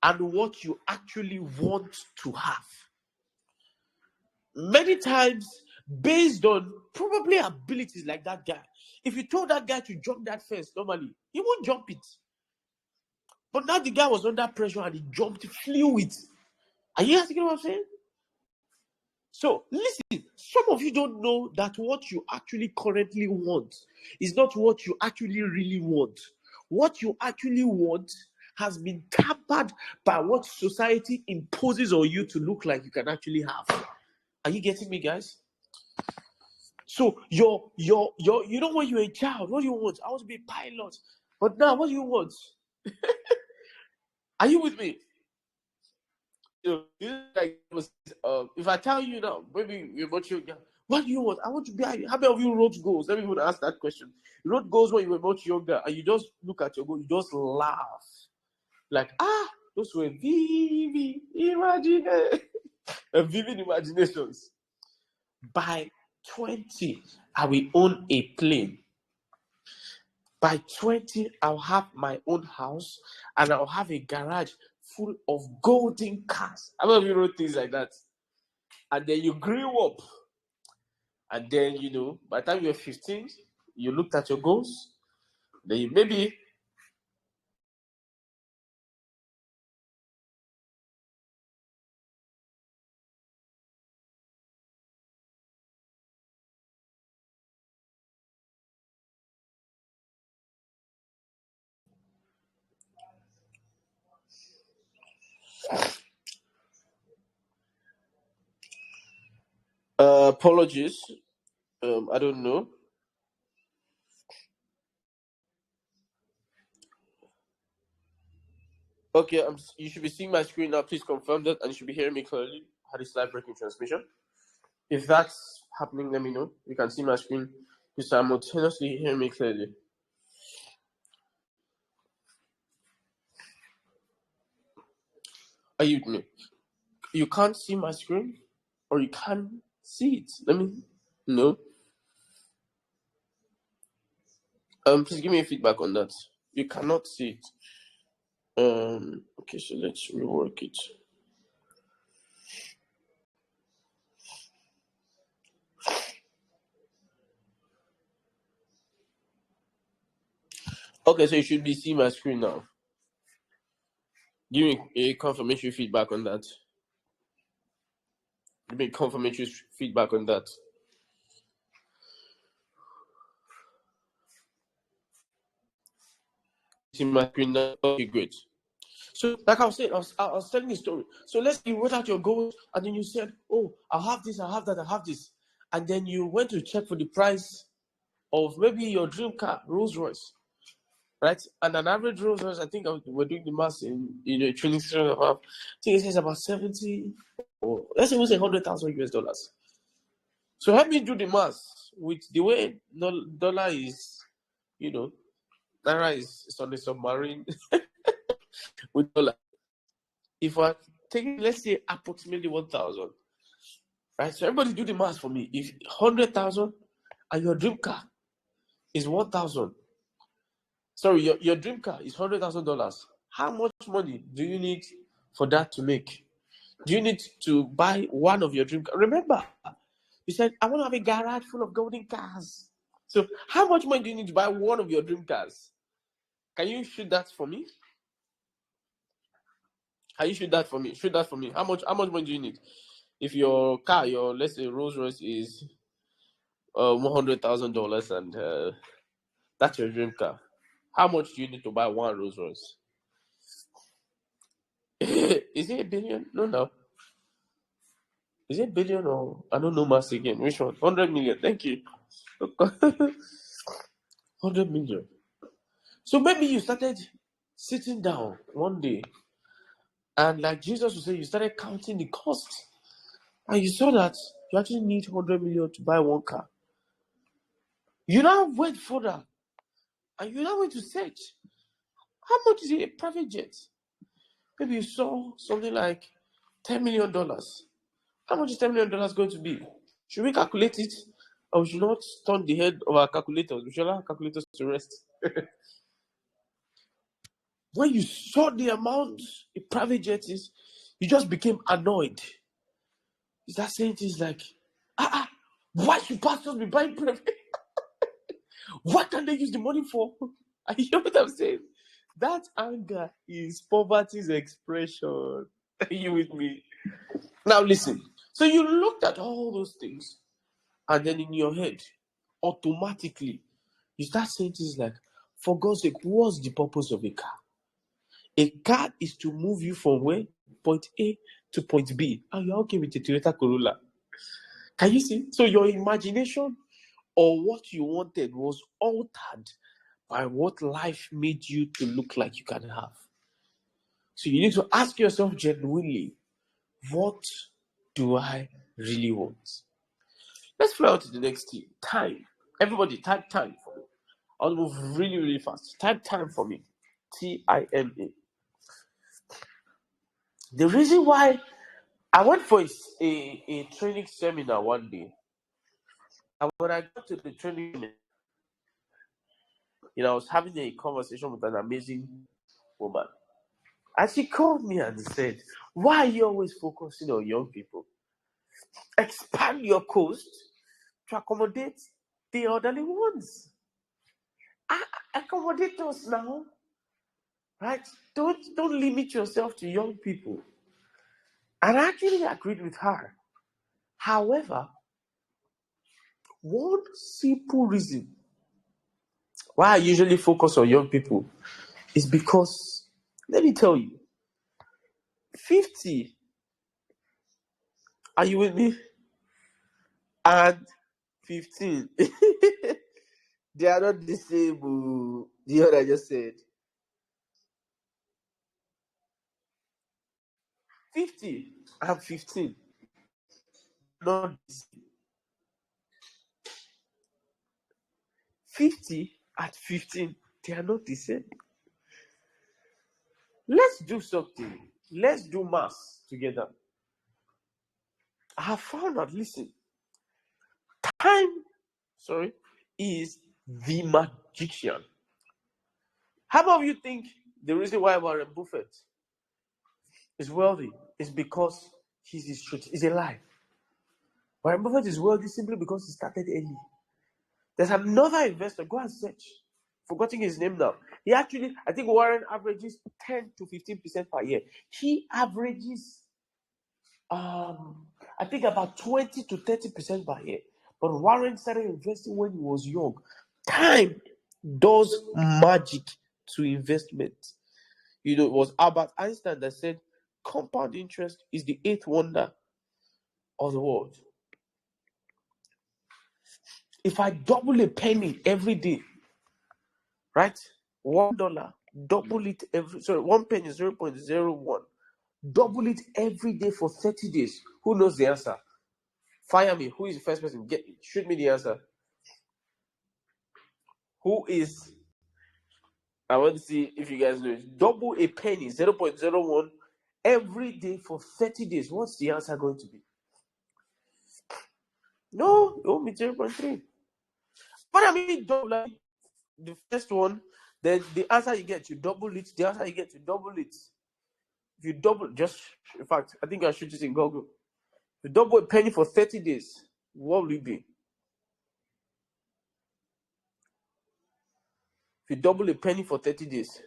and what you actually want to have. Many times, based on probably abilities like that guy, if you told that guy to jump that fence normally, he won't jump it. But now the guy was under pressure and he jumped, flew it. Are you asking what I'm saying? So listen, some of you don't know that what you actually currently want is not what you actually really want. What you actually want has been tampered by what society imposes on you to look like you can actually have. Are you getting me, guys? So you know when you're a child, what do you want? I want to be a pilot. But now what do you want? Are you with me? Like if I tell you now, maybe you're much younger, what do you want? I want to be. How many of you wrote goals? Let me even ask that question. You wrote goals when you were much younger, and you just look at your goal, you just laugh, like those were vivid imaginations. By 20, I will own a plane. By 20, I'll have my own house, and I'll have a garage full of golden cars. How many of you wrote things like that? And then you grew up. And then, by the time you were 15, you looked at your goals. Then you maybe apologies. I don't know. Okay, you should be seeing my screen now. Please confirm that, and you should be hearing me clearly. Had a slight breaking transmission. If that's happening, let me know. You can see my screen. You simultaneously hear me clearly. Are you with me? You can't see my screen, or you can't see it. Let me know. Please give me a feedback on that. You cannot see it. Okay, so let's rework it. Okay, so you should be seeing my screen now. Give me a confirmation feedback on that. Give me confirmation feedback on that. See my screen now. Okay, great. So, like I was saying, I was telling a story. So let's say you wrote out your goals, and then you said, "Oh, I have this, I have that, I have this," and then you went to check for the price of maybe your dream car, Rolls Royce, right? And an average Rolls Royce, I think we're doing the math in a training session about, I think it says about 70, or let's even say 100,000 US dollars. So help me do the math with the way dollar is, naira is on the submarine with dollar. If I take, let's say, approximately 1,000, right? So everybody do the math for me. If 100,000 and your dream car is 1,000, sorry, your dream car is $100,000. How much money do you need for that to make? Do you need to buy one of your dream cars? Remember, you said, I want to have a garage full of golden cars. So how much money do you need to buy one of your dream cars? Can you shoot that for me? Can you shoot that for me? Shoot that for me. How much money do you need? If your car, let's say Rolls Royce is $100,000 and that's your dream car, how much do you need to buy one Rolls Royce? Is it a billion? No. Is it a billion or I don't know mass again? Which one? 100 million. Thank you. 100 million. So maybe you started sitting down one day and like Jesus would say, you started counting the cost. And you saw that you actually need 100 million to buy one car. You now went further and you now went to search. How much is a private jet? Maybe you saw something like $10 million. How much is $10 million going to be? Should we calculate it? Or we should not turn the head of our calculators? We should allow our calculators to rest. When you saw the amount a private jet is, you just became annoyed. You start saying things like, why should pastors be buying private? What can they use the money for? Are you hear what I'm saying? That anger is poverty's expression. Are you with me? Now listen. So you looked at all those things, and then in your head, automatically, you start saying things like, for God's sake, what's the purpose of a car? A car is to move you from where? Point A to point B. And you're okay with a Toyota Corolla. Can you see? So your imagination or what you wanted was altered by what life made you to look like you can have. So you need to ask yourself genuinely, what do I really want? Let's fly on to the next thing. Time. Everybody type time for me. I'll move really, really fast. Type time for me. TIMA. The reason why I went for a training seminar one day, and when I got to the training seminar, I was having a conversation with an amazing woman. And she called me and said, why are you always focusing on young people? Expand your coast to accommodate the elderly ones. Accommodate us now. Right? Don't limit yourself to young people. And I actually agreed with her. However, one simple reason why I usually focus on young people is because, let me tell you, 50, are you with me? And 15, they are not the same. The other I just said. 50 and 15, not the same. 50 and 15, they are not the same. Let's do something. Let's do maths together. I have found out, listen, time, is the magician. How about you think the reason why Warren Buffett is wealthy is because he's alive? Warren Buffett is wealthy simply because he started early. There's another investor, go and search. Forgetting his name now. He actually, I think Warren averages 10 to 15% per year. He averages, I think about 20 to 30% per year. But Warren started investing when he was young. Time does magic to investment. It was Albert Einstein that said compound interest is the eighth wonder of the world. If I double a penny every day, right? $1, double it every, sorry, 1 penny, 0.01. Double it every day for 30 days. Who knows the answer? Fire me. Who is the first person? Shoot me the answer. Who is? I want to see if you guys know it. Double a penny, 0.01, every day for 30 days. What's the answer going to be? No, it won't be 0.3. But I mean, double the first one, then the answer you get, you double it. The answer you get, you double it. If you double, just, in fact, I think I should just in Google. If you double a penny for 30 days, what will it be? If you double a penny for 30 days,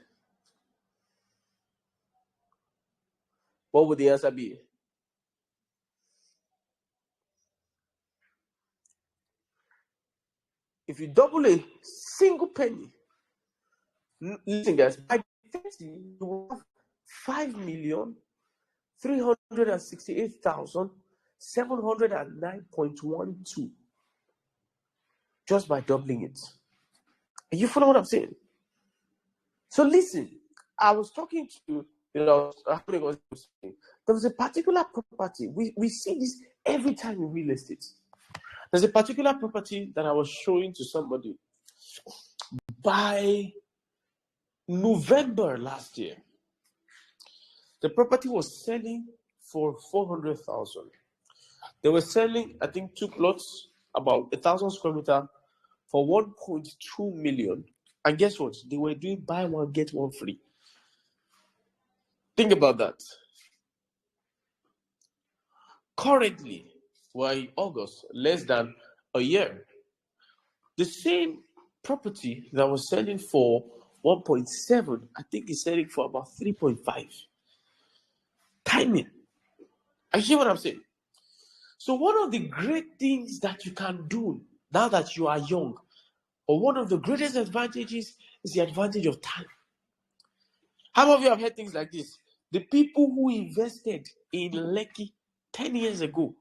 what would the answer be? If you double a single penny, listen guys, by 30, you will have 5,368,709.12 just by doubling it. Are you following what I'm saying? So listen, I was talking to, there was a particular property. We see this every time in real estate. There's a particular property that I was showing to somebody by November last year. The property was selling for 400,000. They were selling, I think, 2 plots, about 1,000 square meter, for 1.2 million. And guess what? They were doing buy one, get one free. Think about that. Currently, we're in August, less than a year. The same property that was selling for 1.7, I think is selling for about 3.5. Timing. I hear what I'm saying. So one of the great things that you can do now that you are young, or one of the greatest advantages, is the advantage of time. How many of you have heard things like this? The people who invested in Lekki 10 years ago,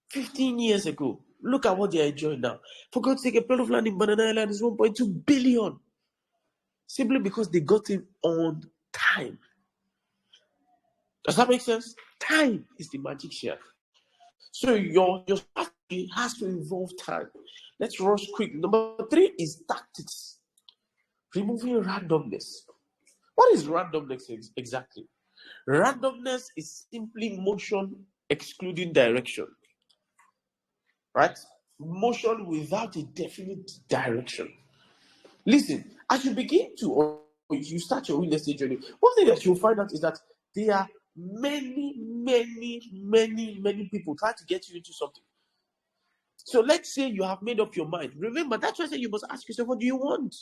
15 years ago, look at what they are enjoying now. For God's sake, a plot of land in Banana Island is 1.2 billion. Simply because they got it on time. Does that make sense? Time is the magic here. So your strategy has to involve time. Let's rush quick. Number 3 is tactics. Removing randomness. What is randomness exactly? Randomness is simply motion excluding direction. Right? Motion without a definite direction. Listen, as you begin to, or you start your real estate journey, one thing that you'll find out is that there are many people trying to get you into something. So let's say you have made up your mind. Remember, that's why I say you must ask yourself, what do you want?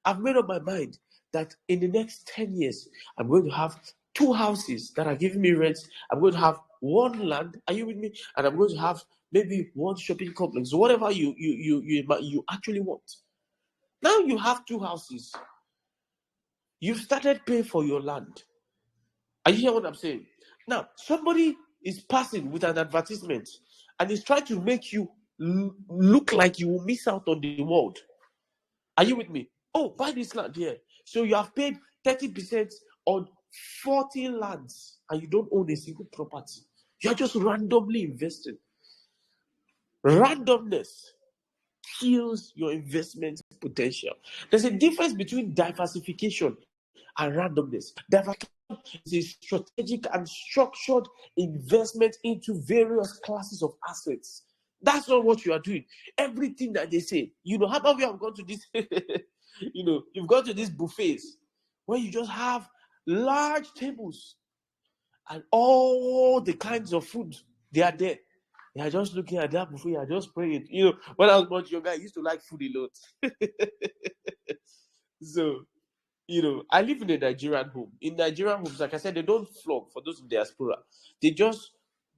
I've made up my mind that in the next 10 years, I'm going to have 2 houses that are giving me rent. I'm going to have 1 land. Are you with me? And I'm going to have maybe 1 shopping complex. Whatever you actually want. Now you have 2 houses. You've started paying for your land. Are you hearing what I'm saying? Now, somebody is passing with an advertisement and is trying to make you look like you will miss out on the world. Are you with me? Oh, buy this land here. So you have paid 30% on 40 lands and you don't own a single property. You're just randomly investing. Randomness kills your investment potential. There's a difference between diversification and randomness. Diversification is a strategic and structured investment into various classes of assets. That's not what you are doing. Everything that they say, how many of you have gone to this, you've gone to these buffets where you just have large tables and all the kinds of food, they are there. You are just looking at that buffet, you are just praying. When I was much younger, I used to like food a lot. So, I live in a Nigerian home. In Nigerian homes, like I said, they don't flog for those in diaspora. They just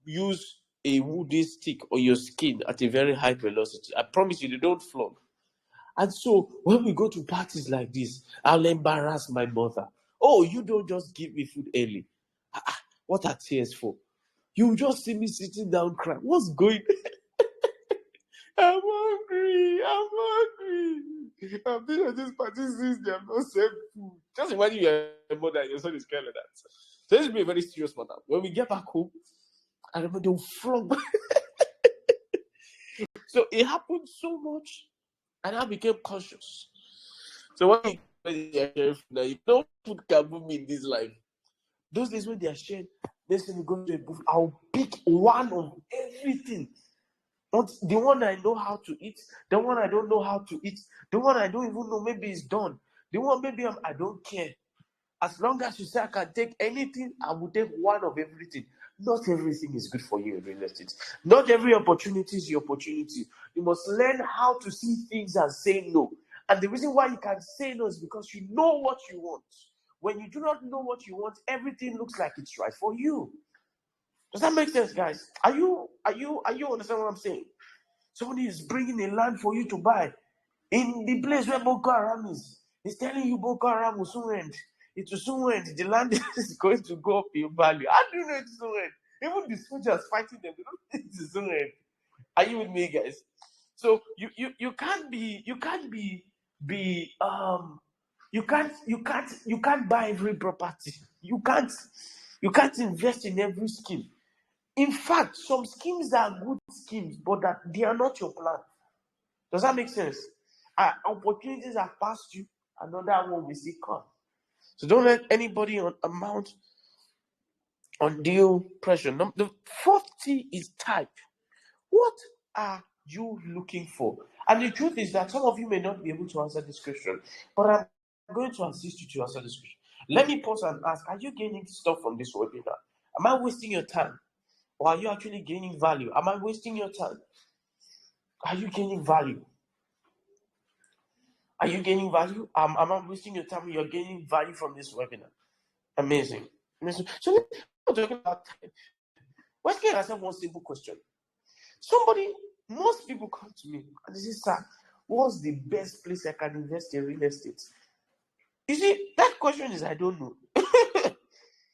use a wooden stick on your skin at a very high velocity. I promise you, they don't flog. And so when we go to parties like this, I'll embarrass my mother. Oh, you don't just give me food early. What are tears for? You just see me sitting down crying. What's going I'm hungry. I'm hungry. I've been at this party since they have not served food. Just imagine you're a mother and your son is kind of that. So this will be a very serious matter. When we get back home, I remember they'll flog. So it happened so much, and I became conscious. So when you share food, now you know food can move me in this life. Those days when they are shared, next time we go to a buffet, I'll pick one of everything. Not the one I know how to eat, the one I don't know how to eat, the one I don't even know maybe it's done, the one maybe I don't care. As long as you say I can take anything, I will take one of everything. Not everything is good for you in real estate. Not every opportunity is your opportunity. You must learn how to see things and say no. And the reason why you can say no is because you know what you want. When you do not know what you want, everything looks like it's right for you. Does that make sense, guys? Are you understand what I'm saying? Somebody is bringing a land for you to buy in the place where Boko Haram is. He's telling you Boko Haram will soon end. It will soon end. The land is going to go up in value. How do you know it's soon end? Even the soldiers fighting them, they don't think it's soon end. Are you with me, guys? So you can't you can't buy every property. You can't invest in every scheme. In fact, some schemes are good schemes, but that they are not your plan. Does that make sense? Opportunities have passed you, another one will still come. So don't let anybody amount undue pressure. The fourth T is type. What are you looking for? And the truth is that some of you may not be able to answer this question, but I'm going to assist you to answer this question. Let me pause and ask, are you gaining stuff from this webinar? Am I wasting your time? Or are you actually gaining value? Am I wasting your time? Are you gaining value? Are you gaining value? Am I wasting your time? You're gaining value from this webinar. Amazing. Amazing. So we're talking about time. Let's get ourselves one simple question. Most people come to me and they say, sir, what's the best place I can invest in real estate? You see, that question is I don't know.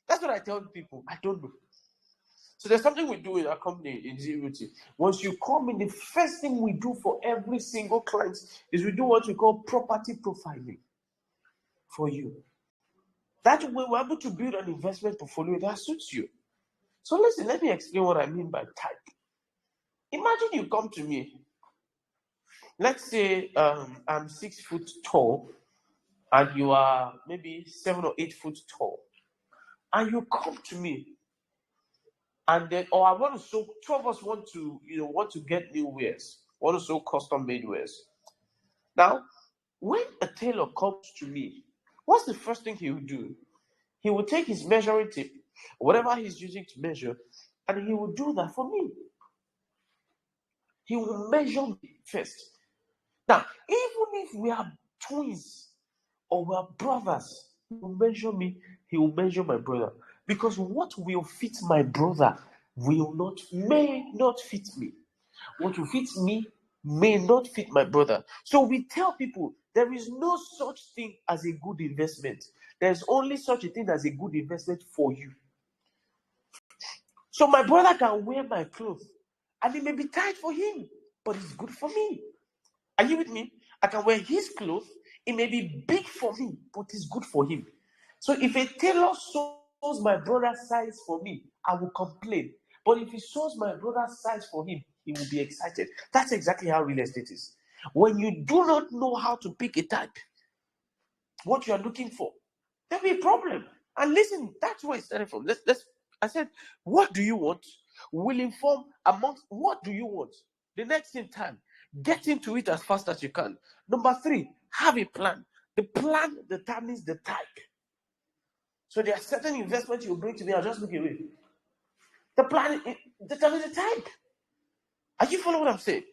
That's what I tell people. I don't know. So there's something we do in our company in Realty. Once you come in, the first thing we do for every single client is we do what we call property profiling for you. That way we're able to build an investment portfolio that suits you. So listen, let me explain what I mean by type. Imagine you come to me. Let's say I'm 6 foot tall and you are maybe 7 or 8 foot tall. And you come to me and then, or I want to sew, two of us want to get new wares, want to sew custom made wares. Now, when a tailor comes to me, what's the first thing he will do? He will take his measuring tape, whatever he's using to measure, and he will do that for me. He will measure me first. Now, even if we are twins or we are brothers, he will measure me, he will measure my brother. Because what will fit my brother may not fit me. What will fit me may not fit my brother. So we tell people there is no such thing as a good investment. There's only such a thing as a good investment for you. So my brother can wear my clothes and it may be tight for him, but it's good for me. Are you with me? I can wear his clothes. It may be big for me, but it's good for him. So if a tailor sews my brother's size for me, I will complain. But if he sews my brother's size for him, he will be excited. That's exactly how real estate is. When you do not know how to pick a type, what you are looking for, there'll be a problem. And listen, that's where it started from. I said, what do you want? Will inform amongst what do you want? The next in time, get into it as fast as you can. Number 3, have a plan. The plan determines the type. So there are certain investments you bring to me, I'll just look away. The plan determines the type. Are you following what I'm saying?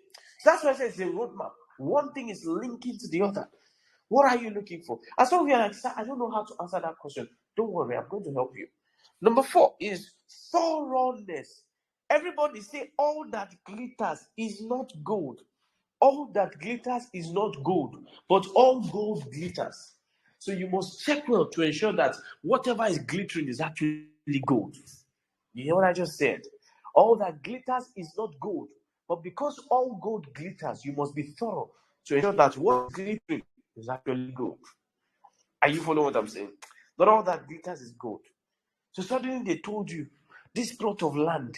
So that's why I say it's a roadmap. One thing is linking to the other. What are you looking for? As long as you're like, sir, I don't know how to answer that question. Don't worry, I'm going to help you. Number 4 is thoroughness. Everybody say all that glitters is not gold. All that glitters is not gold, but all gold glitters. So you must check well to ensure that whatever is glittering is actually gold. You hear what I just said? All that glitters is not gold, But because all gold glitters, you must be thorough to ensure that what is glittering is actually gold. Are you following what I'm saying? Not all that glitters is gold. So suddenly they told you this plot of land,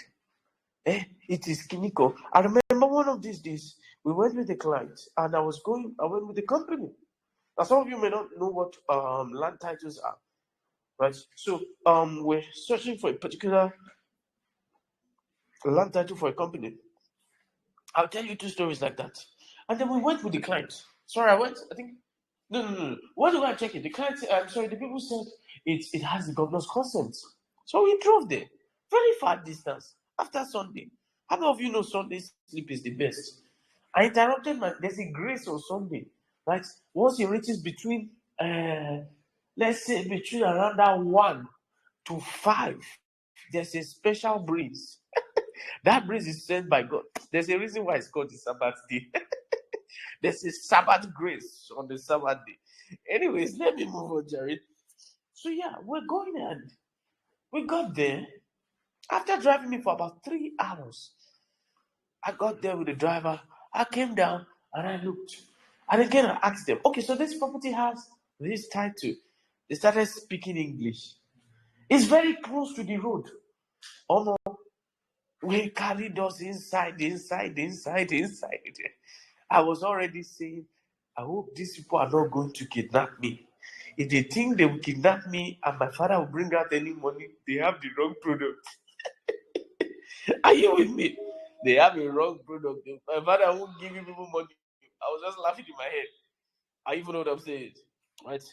it is Kiniko. I remember one of these days we went with a client and I went with the company. Now some of you may not know what land titles are, right? So we're searching for a particular land title for a company. I'll tell you two stories like that. And then we went with the client. Sorry, I think no. What do I check it? The client the people said it has the governor's consent. So we drove there. Very far distance. After Sunday. How many of you know Sunday sleep is the best? I interrupted there's a grace on Sunday. Right? Once it reaches between let's say between around that 1 to 5, there's a special breeze. That breeze is sent by God. There's a reason why it's called the Sabbath day. There's a Sabbath grace on the Sabbath day. Anyways, let me move on, Jared. So yeah, we're going and we got there. After driving me for about 3 hours, I got there with the driver. I came down and I looked. And again, I asked them, okay, so this property has this title. They started speaking English. It's very close to the road. Almost. We carried us inside. I was already saying, I hope these people are not going to kidnap me. If they think they will kidnap me and my father will bring out any money, they have the wrong product. Are you with me? They have a wrong product. My father won't give you people money. I was just laughing in my head. I even know what I'm saying. Right?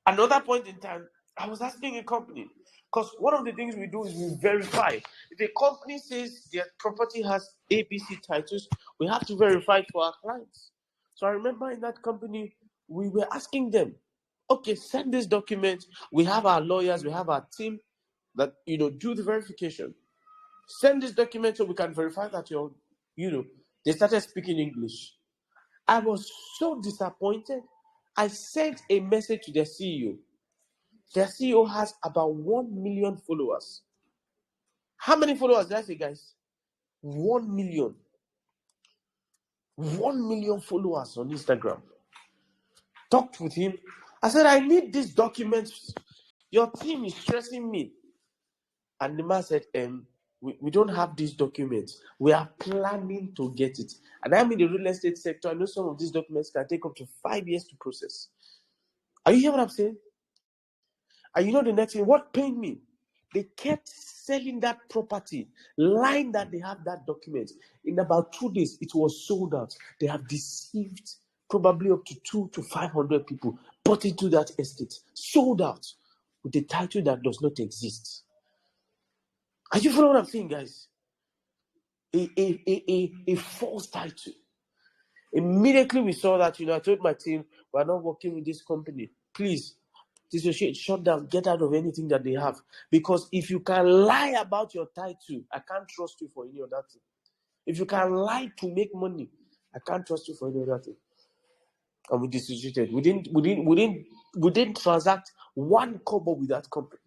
Another point in time, I was asking a company, because one of the things we do is we verify. If a company says their property has ABC titles, we have to verify it for our clients. So I remember in that company, we were asking them, okay, send this document. We have our lawyers, we have our team that do the verification. Send this document so we can verify that they started speaking English. I was so disappointed. I sent a message to their CEO. Their CEO has about 1 million followers. How many followers did I say, guys? 1 million. 1 million followers on Instagram. Talked with him. I said, I need these documents. Your team is stressing me. And the man said, we don't have these documents. We are planning to get it. And I'm in the real estate sector. I know some of these documents can take up to 5 years to process. Are you hearing what I'm saying? And you know the next thing, what pained me? They kept selling that property, lying that they have that document. In about 2 days, it was sold out. They have deceived probably up to 200 to 500 people, bought into that estate, sold out with a title that does not exist. Are you following what I'm saying, guys? A false title. Immediately we saw that, I told my team, we're not working with this company. Please, dissociate, shut down, get out of anything that they have. Because if you can lie about your title, I can't trust you for any other thing. If you can lie to make money, I can't trust you for any other thing. And we dissociated. We didn't transact 1 kobo with that company.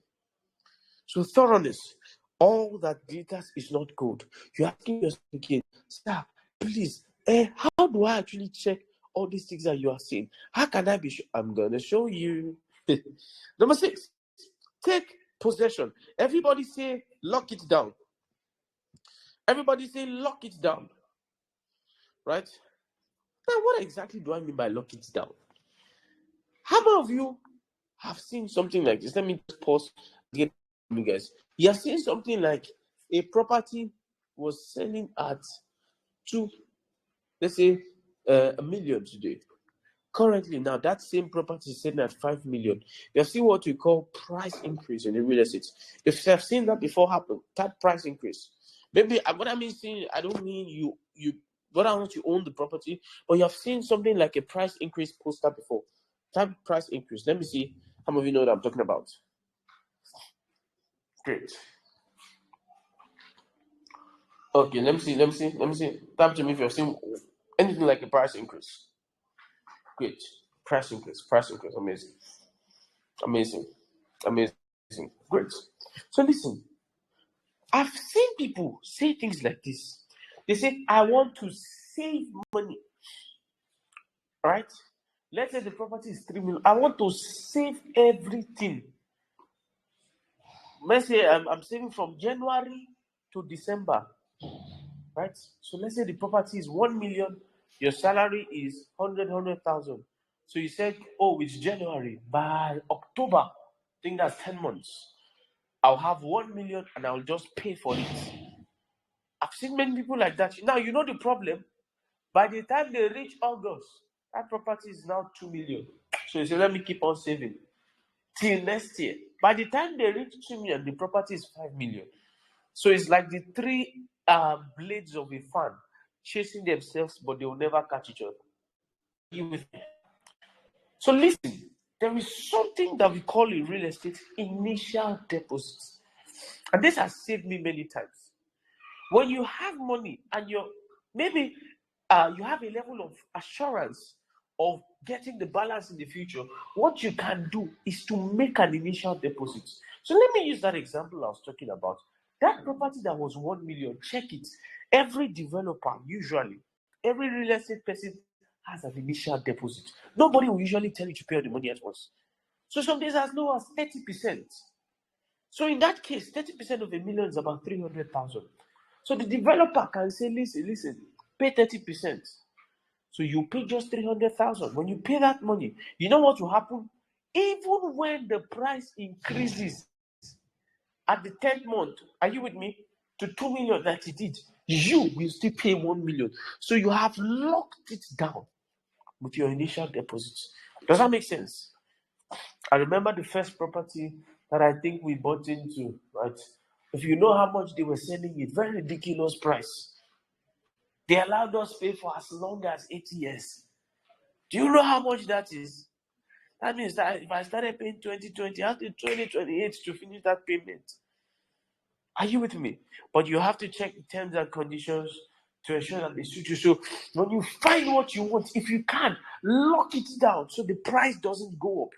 So thoroughness, all that glitters is not gold. You're asking yourself again, sir, please, how do I actually check all these things that you are saying? How can I be sure? I'm going to show you. Number 6, take possession. Everybody say, lock it down. Everybody say, lock it down. Right? Now, what exactly do I mean by lock it down? How many of you have seen something like this? Let me just pause again, you guys. You have seen something like a property was selling at let's say, 1 million today. Currently, now that same property is selling at 5 million. You have seen what we call price increase in the real estate. If you have seen that before happen, that price increase. Maybe what I mean saying, I don't mean you whether or not you own the property, but you have seen something like a price increase poster before. Type price increase. Let me see how many of you know what I'm talking about. Great. Okay, let me see. Type to me if you've seen anything like a price increase. Great. Price increase. Amazing. Great. So listen, I've seen people say things like this. They say, I want to save money, right? Let's say the property is 3 million. I want to save everything. Let's say I'm saving from January to December, right? So let's say the property is 1 million. Your salary is 100,000. So you said, oh, it's January. By October, I think that's 10 months. I'll have 1 million and I'll just pay for it. I've seen many people like that. Now, you know the problem. By the time they reach August, that property is now 2 million. So you say, let me keep on saving till next year. By the time they reach 2 million, the property is 5 million. So it's like the three blades of a fan chasing themselves, but they will never catch each other. Are you with me? So listen, there is something that we call in real estate initial deposits. And this has saved me many times. When you have money and you have a level of assurance of getting the balance in the future, what you can do is to make an initial deposit. So let me use that example I was talking about. That property that was 1 million, check it. Every developer, usually, every real estate person has an initial deposit. Nobody will usually tell you to pay all the money at once. So some days as low as 30%. So in that case, 30% of a million is about 300,000. So the developer can say, listen, pay 30%. So you pay just 300,000. When you pay that money, you know what will happen? Even when the price increases at the 10th month, are you with me? To 2 million that it did, you will still pay 1 million. So you have locked it down with your initial deposit. Does that make sense? I remember the first property that I think we bought into, right? If you know how much they were selling it, very ridiculous price. They allowed us pay for as long as 8 years. Do you know how much that is? That means that if I started paying 2020, I have to 2028 to finish that payment. Are you with me? But you have to check the terms and conditions to ensure that they suit you. So when you find what you want, if you can, lock it down so the price doesn't go up.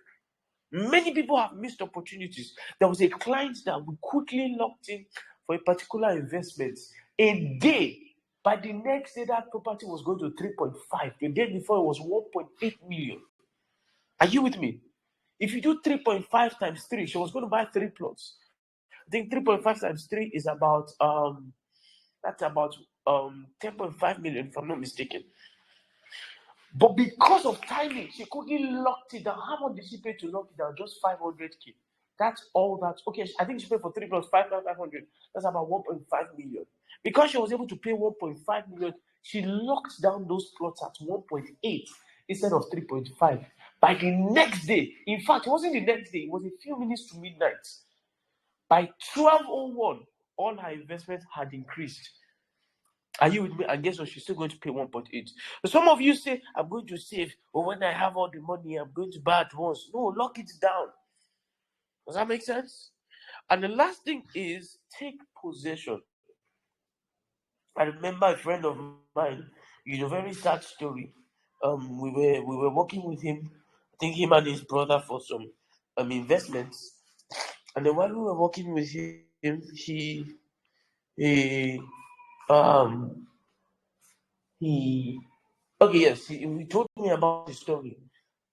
Many people have missed opportunities. There was a client that we quickly locked in for a particular investment. A day, by the next day, that property was going to 3.5. The day before, it was 1.8 million. Are you with me? If you do 3.5 times 3, she was going to buy 3 plots. I think 3.5 times 3 is about that's about 10.5 million, if I'm not mistaken. But because of timing, she couldn't lock it down. How much did she pay to lock it down? Just 500K. That's all that. Okay, I think she paid for 3 plus 500. That's about 1.5 million. Because she was able to pay 1.5 million, she locked down those plots at 1.8 instead of 3.5. By the next day, in fact, it wasn't the next day, it was a few minutes to midnight. By 12:01, all her investments had increased. Are you with me? And guess what? She's still going to pay 1.8. So some of you say, I'm going to save, or when I have all the money, I'm going to buy at once. No, lock it down. Does that make sense? And the last thing is take possession. I remember a friend of mine, very sad story. We were working with him, I think him and his brother for some investments. And then while we were working with him, he um he okay, yes, he told me about the story.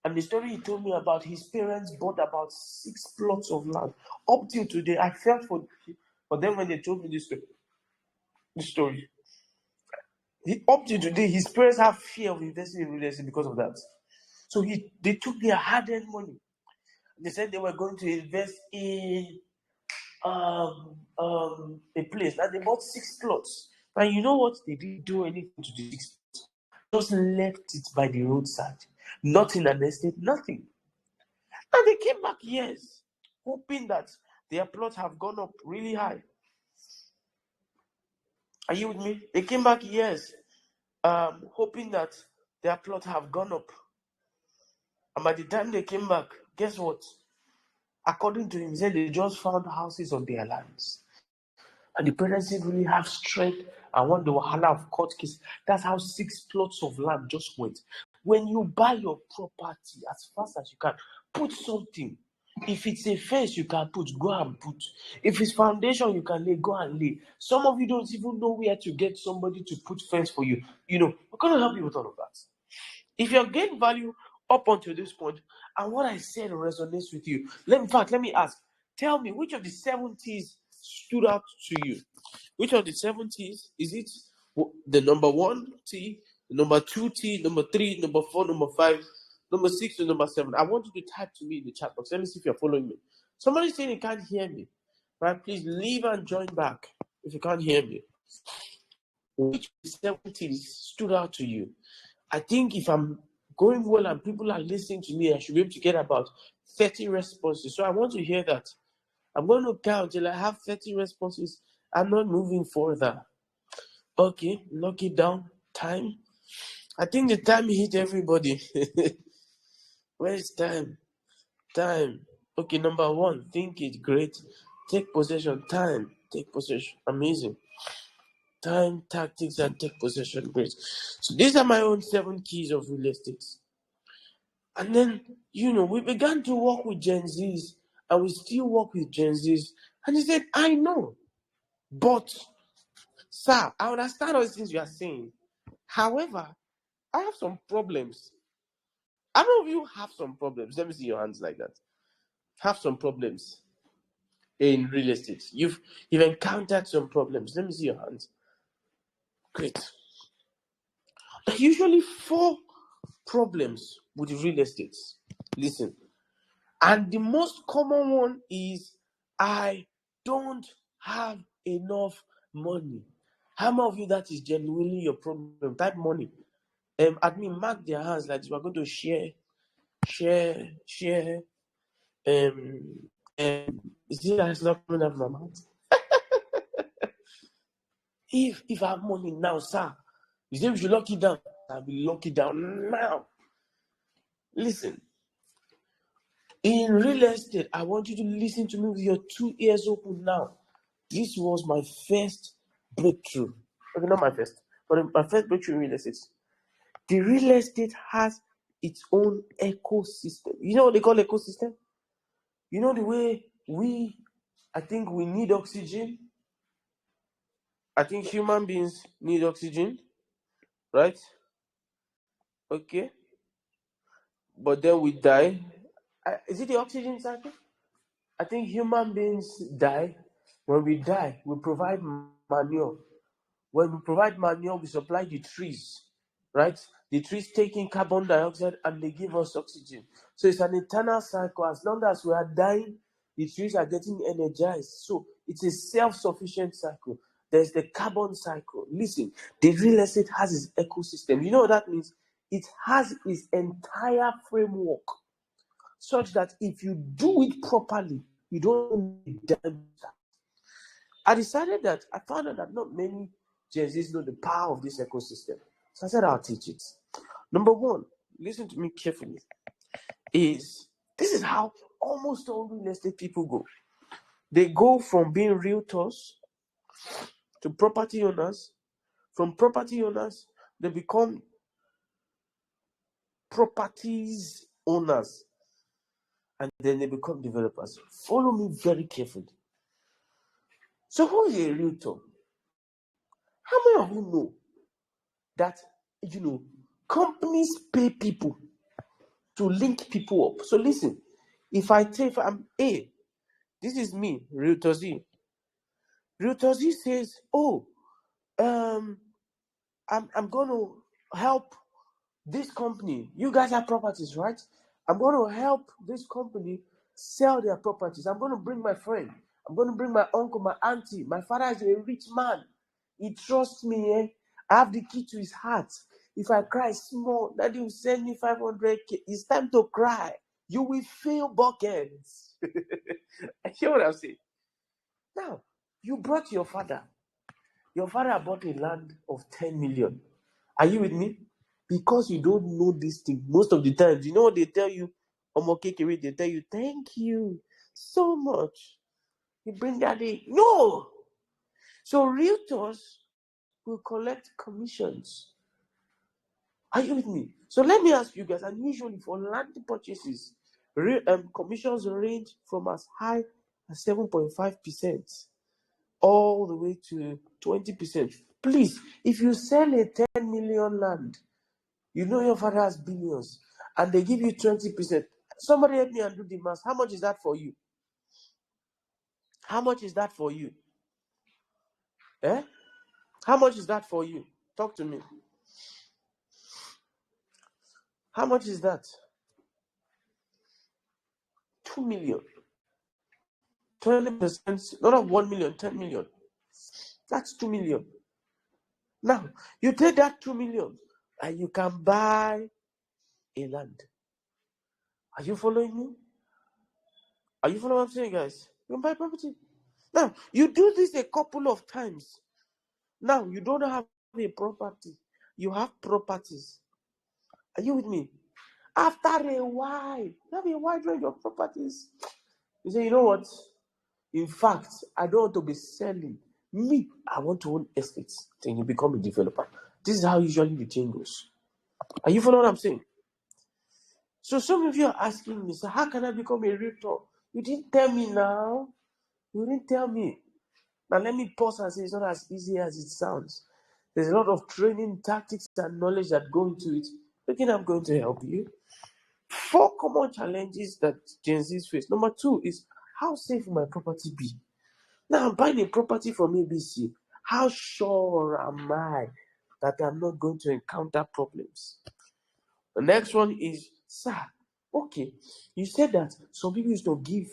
And the story he told me about, his parents bought about 6 plots of land. Up till today, I felt for them when they told me this story. Up till today, his parents have fear of investing in real estate because of that. So they took their hard-earned money. They said they were going to invest in a place. And they bought 6 plots. And you know what? They didn't do anything to the 6 plots. Just left it by the roadside. Not in an estate, nothing. And they came back years, hoping that their plots have gone up really high. Are you with me? They came back years, hoping that their plots have gone up. And by the time they came back, guess what? According to him, he said they just found houses on their lands. And the parents didn't really have strength and want the wahala of court case. That's how 6 plots of land just went. When you buy your property as fast as you can, put something. If it's a fence you can put, go and put. If it's foundation you can lay, go and lay. Some of you don't even know where to get somebody to put fence for you. We're going to help you with all of that. If you're getting value up until this point, and what I said resonates with you, let me ask. Tell me, which of the 70s stood out to you? Which of the 70s is it? The number 1 T, the number 2 T, number 3, number 4, number 5, number 6 to number 7. I want you to type to me in the chat box. Let me see if you're following me. Somebody's saying they can't hear me. Right? Please leave and join back if you can't hear me. Which of the 70s stood out to you? I think if I'm going well and people are listening to me, I should be able to get about 30 responses. So I want to hear that. I'm going to count till I have 30 responses. I'm not moving further. Okay, knock it down. Time. I think the time hit everybody. Where's time? Time. Okay, number 1, think it. Great. Take possession. Time. Take possession. Amazing. Time, tactics, and take possession. Great. So these are my own 7 keys of real estate. And then, we began to work with Gen Zs, and we still work with Gen Zs. And he said, I know, but, sir, I understand all the things you are saying. However, I have some problems. How many of you have some problems? Let me see your hands like that. Have some problems in real estate. You've encountered some problems. Let me see your hands. Great. There are usually 4 problems with real estate. Listen. And the most common one is, I don't have enough money. How many of you that is genuinely your problem? Type money. Admin, mark their hands like we're going to share. You see that it's not coming out of my mouth. If I have money now, sir, you say we should lock it down. I'll be lock it down now. Listen. In real estate, I want you to listen to me with your 2 ears open now. This was my first breakthrough. Okay, not my first, but my first breakthrough in real estate. The real estate has its own ecosystem. You know what they call ecosystem? You know the way I think we need oxygen? I think human beings need oxygen, right? Okay. But then we die. Is it the oxygen cycle? I think human beings die. When we die, we provide manure. When we provide manure, we supply the trees, right? The trees take in carbon dioxide and they give us oxygen. So it's an eternal cycle. As long as we are dying, the trees are getting energized. So it's a self-sufficient cycle. There's the carbon cycle. Listen, the real estate has its ecosystem. You know what that means? It has its entire framework, such that if you do it properly, you don't need damage. I decided that I found out that not many Gen Zs know the power of this ecosystem. So I said I'll teach it. Number 1, listen to me carefully, this is how almost all real estate people go. They go from being realtors to property owners. From property owners, they become properties owners. And then they become developers. Follow me very carefully. So who is a realtor? How many of you know that, companies pay people to link people up? So listen, if I'm A, this is me, Realtor Z. Realtor Z says, I'm going to help this company. You guys have properties, right? I'm going to help this company sell their properties. I'm going to bring my friend. I'm going to bring my uncle, my auntie. My father is a rich man. He trusts me. I have the key to his heart. If I cry small, Daddy will send me 500K. It's time to cry. You will feel buckets. I hear what I'm saying. Now, you brought your father. Your father bought a land of 10 million. Are you with me? Because you don't know this thing. Most of the times, you know what they tell you? They tell you, thank you so much. You bring that in. No! So realtors will collect commissions. Are you with me? So let me ask you guys, and usually for land purchases, Commissions range from as high as 7.5% all the way to 20%. Please, if you sell a 10 million land, you know your father has billions, and they give you 20%. Somebody help me and do the math. How much is that for you? How much is that for you? Eh? How much is that for you? Talk to me. How much is that? 2 million. 20%, not of 1 million, 10 million. That's 2 million. Now, you take that 2 million and you can buy a land. Are you following me? Are you following what I'm saying, guys? You can buy property. Now, you do this a couple of times. Now, you don't have a property. You have properties. Are you with me? After a while, you have a wide range of properties. You say, you know what? In fact, I don't want to be selling. Me, I want to own estates. Then you become a developer. This is how usually the thing goes. Are you following what I'm saying? So some of you are asking me, so how can I become a realtor? You didn't tell me now. You didn't tell me. Now let me pause and say it's not as easy as it sounds. There's a lot of training, tactics, and knowledge that go into it. Again, I'm going to help you. 4 common challenges that Gen Zs face. Number 2 is, how safe will my property be? Now I'm buying a property from ABC. How sure am I that I'm not going to encounter problems? The next one is, sir, okay, you said that some people used to give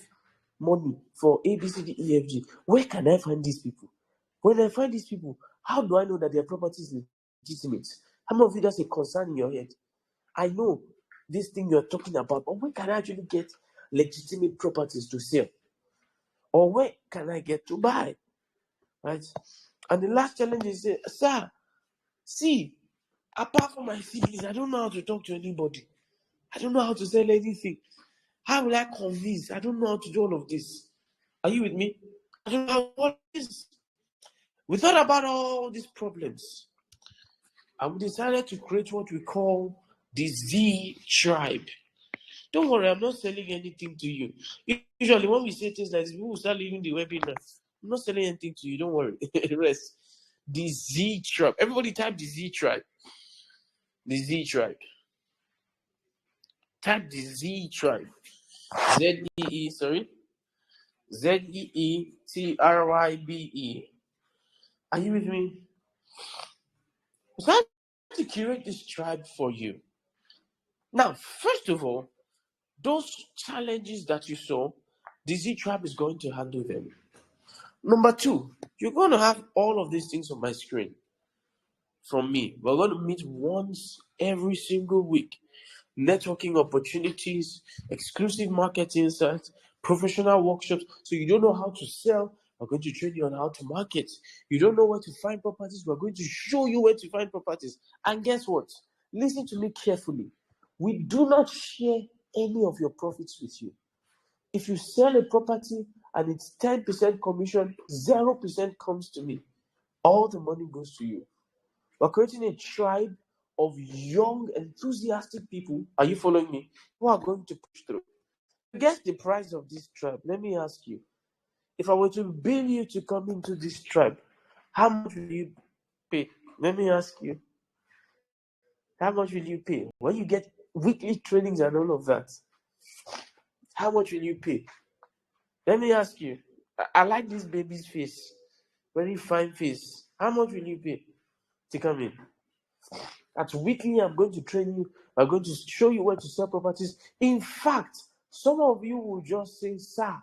money for ABCDEFG. Where can I find these people? When I find these people, how do I know that their property is legitimate? How many of you that's a concern in your head? I know this thing you're talking about, but where can I actually get legitimate properties to sell? Or where can I get to buy? Right? And the last challenge is, sir, see, apart from my siblings, I don't know how to talk to anybody. I don't know how to sell anything. How will I convince? I don't know how to do all of this. Are you with me? I don't know what is. We thought about all these problems, and we decided to create what we call the Z tribe. Don't worry, I'm not selling anything to you. Usually, when we say things like this, people will start leaving the webinar. I'm not selling anything to you. Don't worry. Rest. The Z tribe. Everybody type the Z tribe. The Z tribe. Type the Z tribe. Z-E-E, sorry. ZEETRYBE. Are you with me? So I have to curate this tribe for you. Now, first of all, those challenges that you saw, the Z tribe is going to handle them. Number 2, you're going to have all of these things on my screen from me. We're going to meet once every single week. Networking opportunities, exclusive market insights, professional workshops. So you don't know how to sell, we're going to train you on how to market. You don't know where to find properties, we're going to show you where to find properties. And guess what? Listen to me carefully. We do not share any of your profits with you. If you sell a property and it's 10% commission, 0% comes to me. All the money goes to you. We're creating a tribe of young, enthusiastic people. Are you following me? Who are going to push through. Guess the price of this tribe. Let me ask you. If I were to bill you to come into this tribe, how much will you pay? Let me ask you. How much will you pay? When you get weekly trainings and all of that, how much will you pay? Let me ask you. I like this baby's face. Very fine face. How much will you pay to come in? At weekly, I'm going to train you. I'm going to show you where to sell properties. In fact, some of you will just say, sir,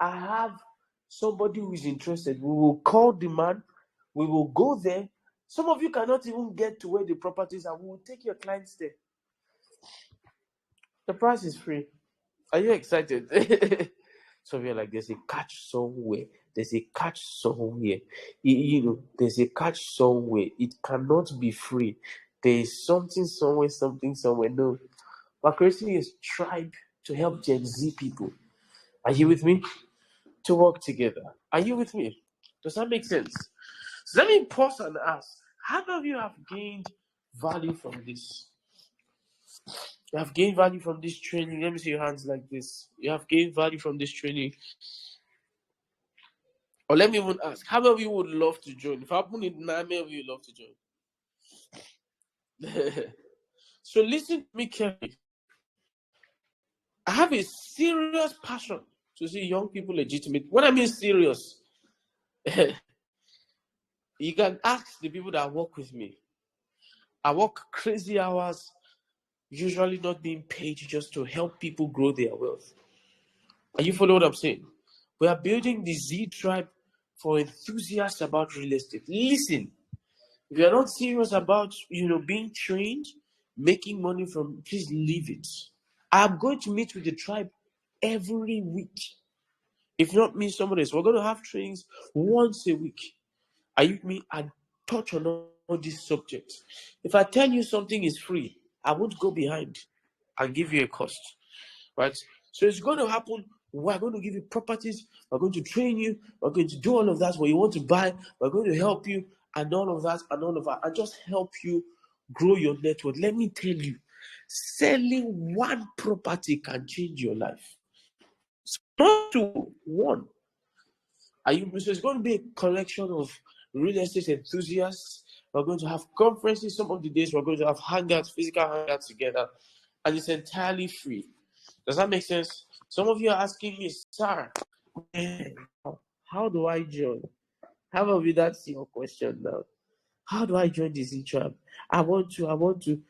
I have somebody who is interested. We will call the man. We will go there. Some of you cannot even get to where the properties are. We will take your clients there. The price is free. Are you excited? So we're like, there's a catch somewhere. There's a catch somewhere. There's a catch somewhere. It cannot be free. There is something somewhere. No. We're creating a tribe to help Gen Z people. Are you with me? To work together. Are you with me? Does that make sense? So let me pause and ask, how many of you have gained value from this? You have gained value from this training. Let me see your hands like this. You have gained value from this training. Or let me even ask, how many of you would love to join? If I put it now, how many of you would love to join? So listen to me carefully. I have a serious passion to see young people legitimate. When I mean serious, you can ask the people that work with me. I work crazy hours, usually not being paid, just to help people grow their wealth. Are you following what I'm saying? We are building the Z tribe for enthusiasts about real estate. Listen, if you're not serious about being trained, making money from, please leave it. I'm going to meet with the tribe every week. If not me, somebody else. We're going to have trainings once a week. Are you with me? I touch on all these subjects. If I tell you something is free, I won't go behind and give you a cost. Right? So it's going to happen. We're going to give you properties. We're going to train you. We're going to do all of that. What you want to buy, we're going to help you, and all of that, and just help you grow your network. Let me tell you, selling one property can change your life. So not to one. So it's going to be a collection of real estate enthusiasts. We're going to have conferences. Some of the days we're going to have hangouts, physical hangouts together, and it's entirely free. Does that make sense? Some of you are asking me, sir, how do I join? How about you? That's your question now. How do I join this tribe? I want to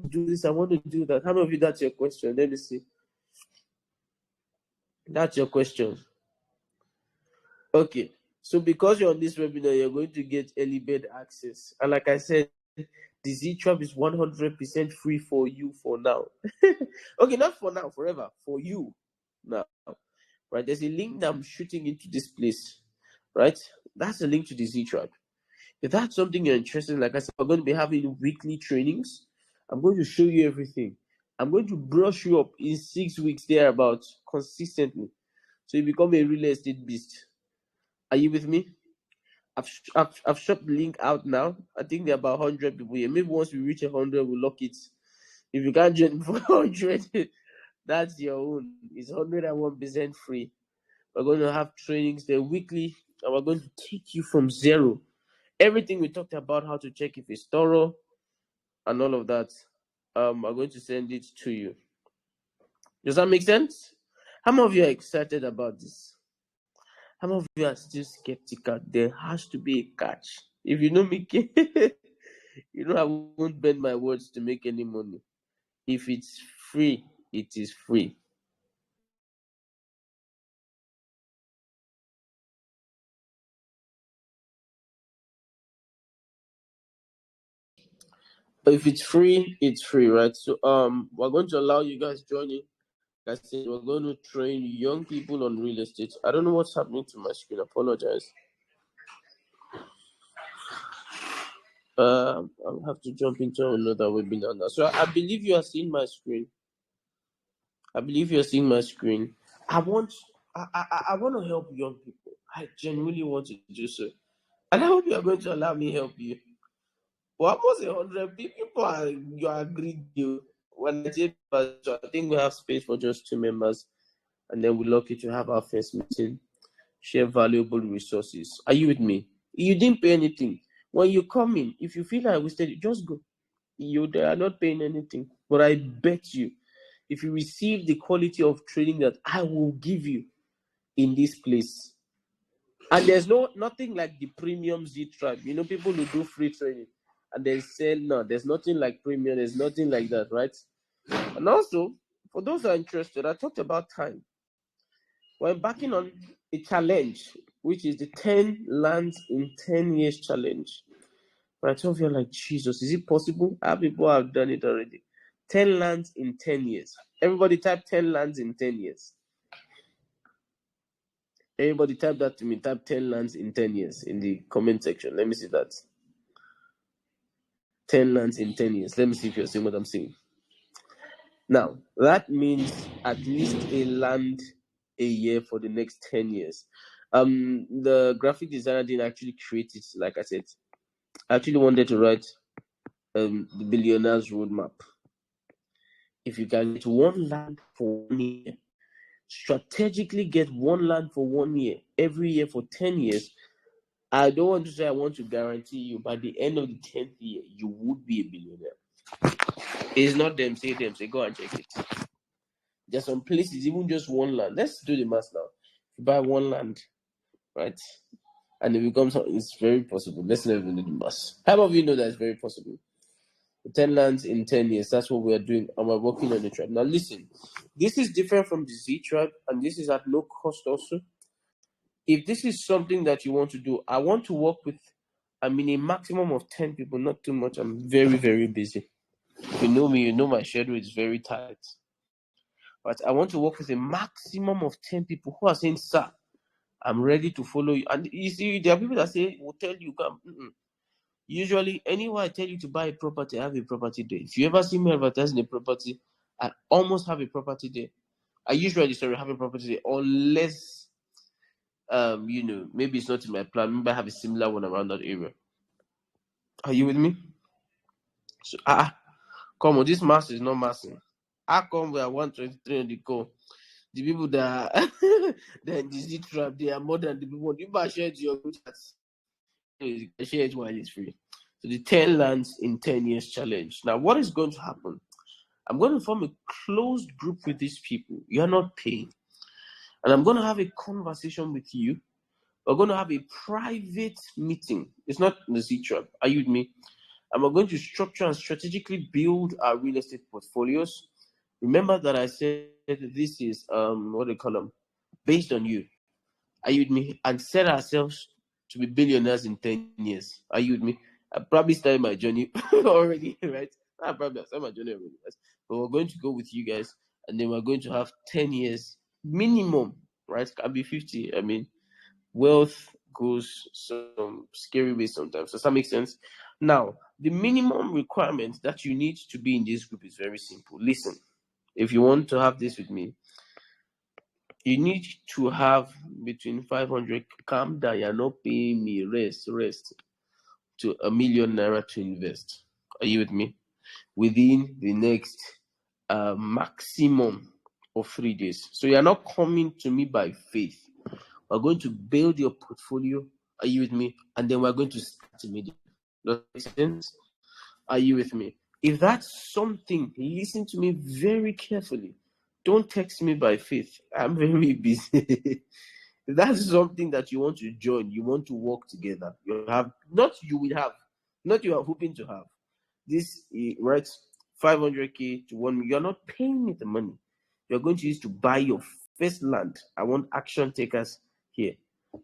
do this, I want to do that. How many of you that's your question? Let me see. That's your question. Okay. So because you're on this webinar, you're going to get early bird access. And like I said, the Z Trap is 100% free for you for now. Okay, not for now, forever. For you now. Right? There's a link that I'm shooting into this place. Right? That's a link to the Z Trap. If that's something you're interested in, like I said, we're going to be having weekly trainings. I'm going to show you everything. I'm going to brush you up in 6 weeks thereabouts consistently. So you become a real estate beast. Are you with me? I've shot the link out now. I think there are about 100 people here. Maybe once we reach 100, we'll lock it. If you can't join for 100, that's your own. It's 101% free. We're going to have trainings there weekly, and we're going to take you from zero. Everything we talked about, how to check if it's thorough, and all of that. I'm going to send it to you. Does that make sense? How many of you are excited about this? How many of you are still skeptical? There has to be a catch. If you know me, I won't bend my words to make any money. If it's free, it is free. But if it's free, it's free, right? So we're going to allow you guys joining. Like I said, we're going to train young people on real estate. I don't know what's happening to my screen. Apologize. I'll have to jump into another webinar now. So I believe you are seeing my screen. I want to help young people. I genuinely want to do so. And I hope you are going to allow me help you. Well, almost 100 people you agreed you. When I say, so I think we have space for just 2 members, and then we're lucky to have our first meeting. Share valuable resources. Are you with me? You didn't pay anything. When you come in, if you feel like I wasted it, just go. They are not paying anything. But I bet you, if you receive the quality of training that I will give you in this place, and there's nothing like the premium Z tribe. People who do free training and they say no, there's nothing like premium, there's nothing like that, right? And also, for those who are interested, I talked about time. We're embarking on a challenge, which is the 10 lands in 10 years challenge. But some of you are like, Jesus, is it possible? How people have done it already? 10 lands in 10 years. Everybody type 10 lands in 10 years. Everybody type that to me. Type 10 lands in 10 years in the comment section. Let me see that. 10 lands in 10 years. Let me see if you're seeing what I'm saying. Now, that means at least a land a year for the next 10 years. The graphic designer didn't actually create it, like I said. I actually wanted to write the billionaire's roadmap. if you can get one land for 1 year, strategically get one land for 1 year, every year for 10 years, I don't want to say I want to guarantee you by the end of the 10th year, you would be a billionaire. It's not them, say, go and check it. There's some places, even just one land. Let's do the math now. If you buy one land, right, and it becomes, it's very possible. Let's not even do the math. How many of you know that it's very possible? 10 lands in 10 years. That's what we are doing, and we're working on the tribe. Now, listen, this is different from the Z tribe, and this is at no cost also. If this is something that you want to do, I want to work with, a maximum of 10 people, not too much. I'm very, very busy. If you know me, you know my schedule is very tight. But I want to work with a maximum of 10 people who are saying, sir, I'm ready to follow you. And you see, there are people that say, will tell you, come. Usually, anywhere I tell you to buy a property, I have a property there. If you ever see me advertising a property, I almost have a property there. I usually, have a property there, unless, maybe it's not in my plan. Maybe I have a similar one around that area. Are you with me? So, come on, this mass is not massing. How come we are 123 on the call? The people that are they're in the Z trap, they are more than the people. You might share it to your group chats. You can share it while it's free. So the 10 lands in 10 years challenge. Now, what is going to happen? I'm going to form a closed group with these people. You're not paying. And I'm going to have a conversation with you. We're going to have a private meeting. It's not the Z trap. Are you with me? And we're going to structure and strategically build our real estate portfolios. Remember that I said this is what they call them, based on you. Are you with me? And set ourselves to be billionaires in 10 years. Are you with me? I probably started my journey already, right? I probably started my journey already, right? But we're going to go with you guys, and then we're going to have 10 years minimum, right? Can be 50. Wealth goes some scary ways sometimes. Does that make sense? Now, the minimum requirement that you need to be in this group is very simple. Listen, if you want to have this with me, you need to have between 500. Calm down, you're not paying me. Rest. To ₦1 million to invest. Are you with me? Within the next maximum of 3 days. So you're not coming to me by faith. We're going to build your portfolio. Are you with me? And then we're going to start immediately. Does that make sense? Are you with me? If that's something, listen to me very carefully. Don't text me by faith. I'm very busy. If that's something that you want to join, you want to work together, you are hoping to have this, right? 500K to 1 million. You're not paying me the money. You're going to use to buy your first land. I want action takers here,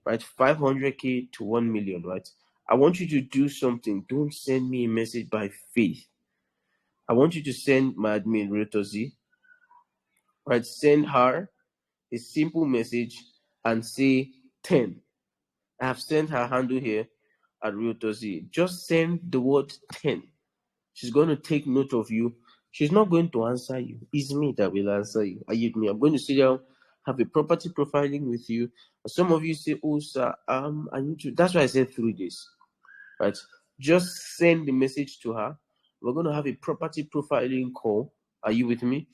right? 500K to 1 million, right? I want you to do something. Don't send me a message by faith. I want you to send my admin, Realty, right? Send her a simple message and say 10. I have sent her handle here at Realty. Just send the word 10. She's going to take note of you. She's not going to answer you. It's me that will answer you. Are you with me? I'm going to sit down, have a property profiling with you. Some of you say, oh, sir, I need to. That's why I said 3 days. Right? Just send the message to her. We're going to have a property profiling call. Are you with me?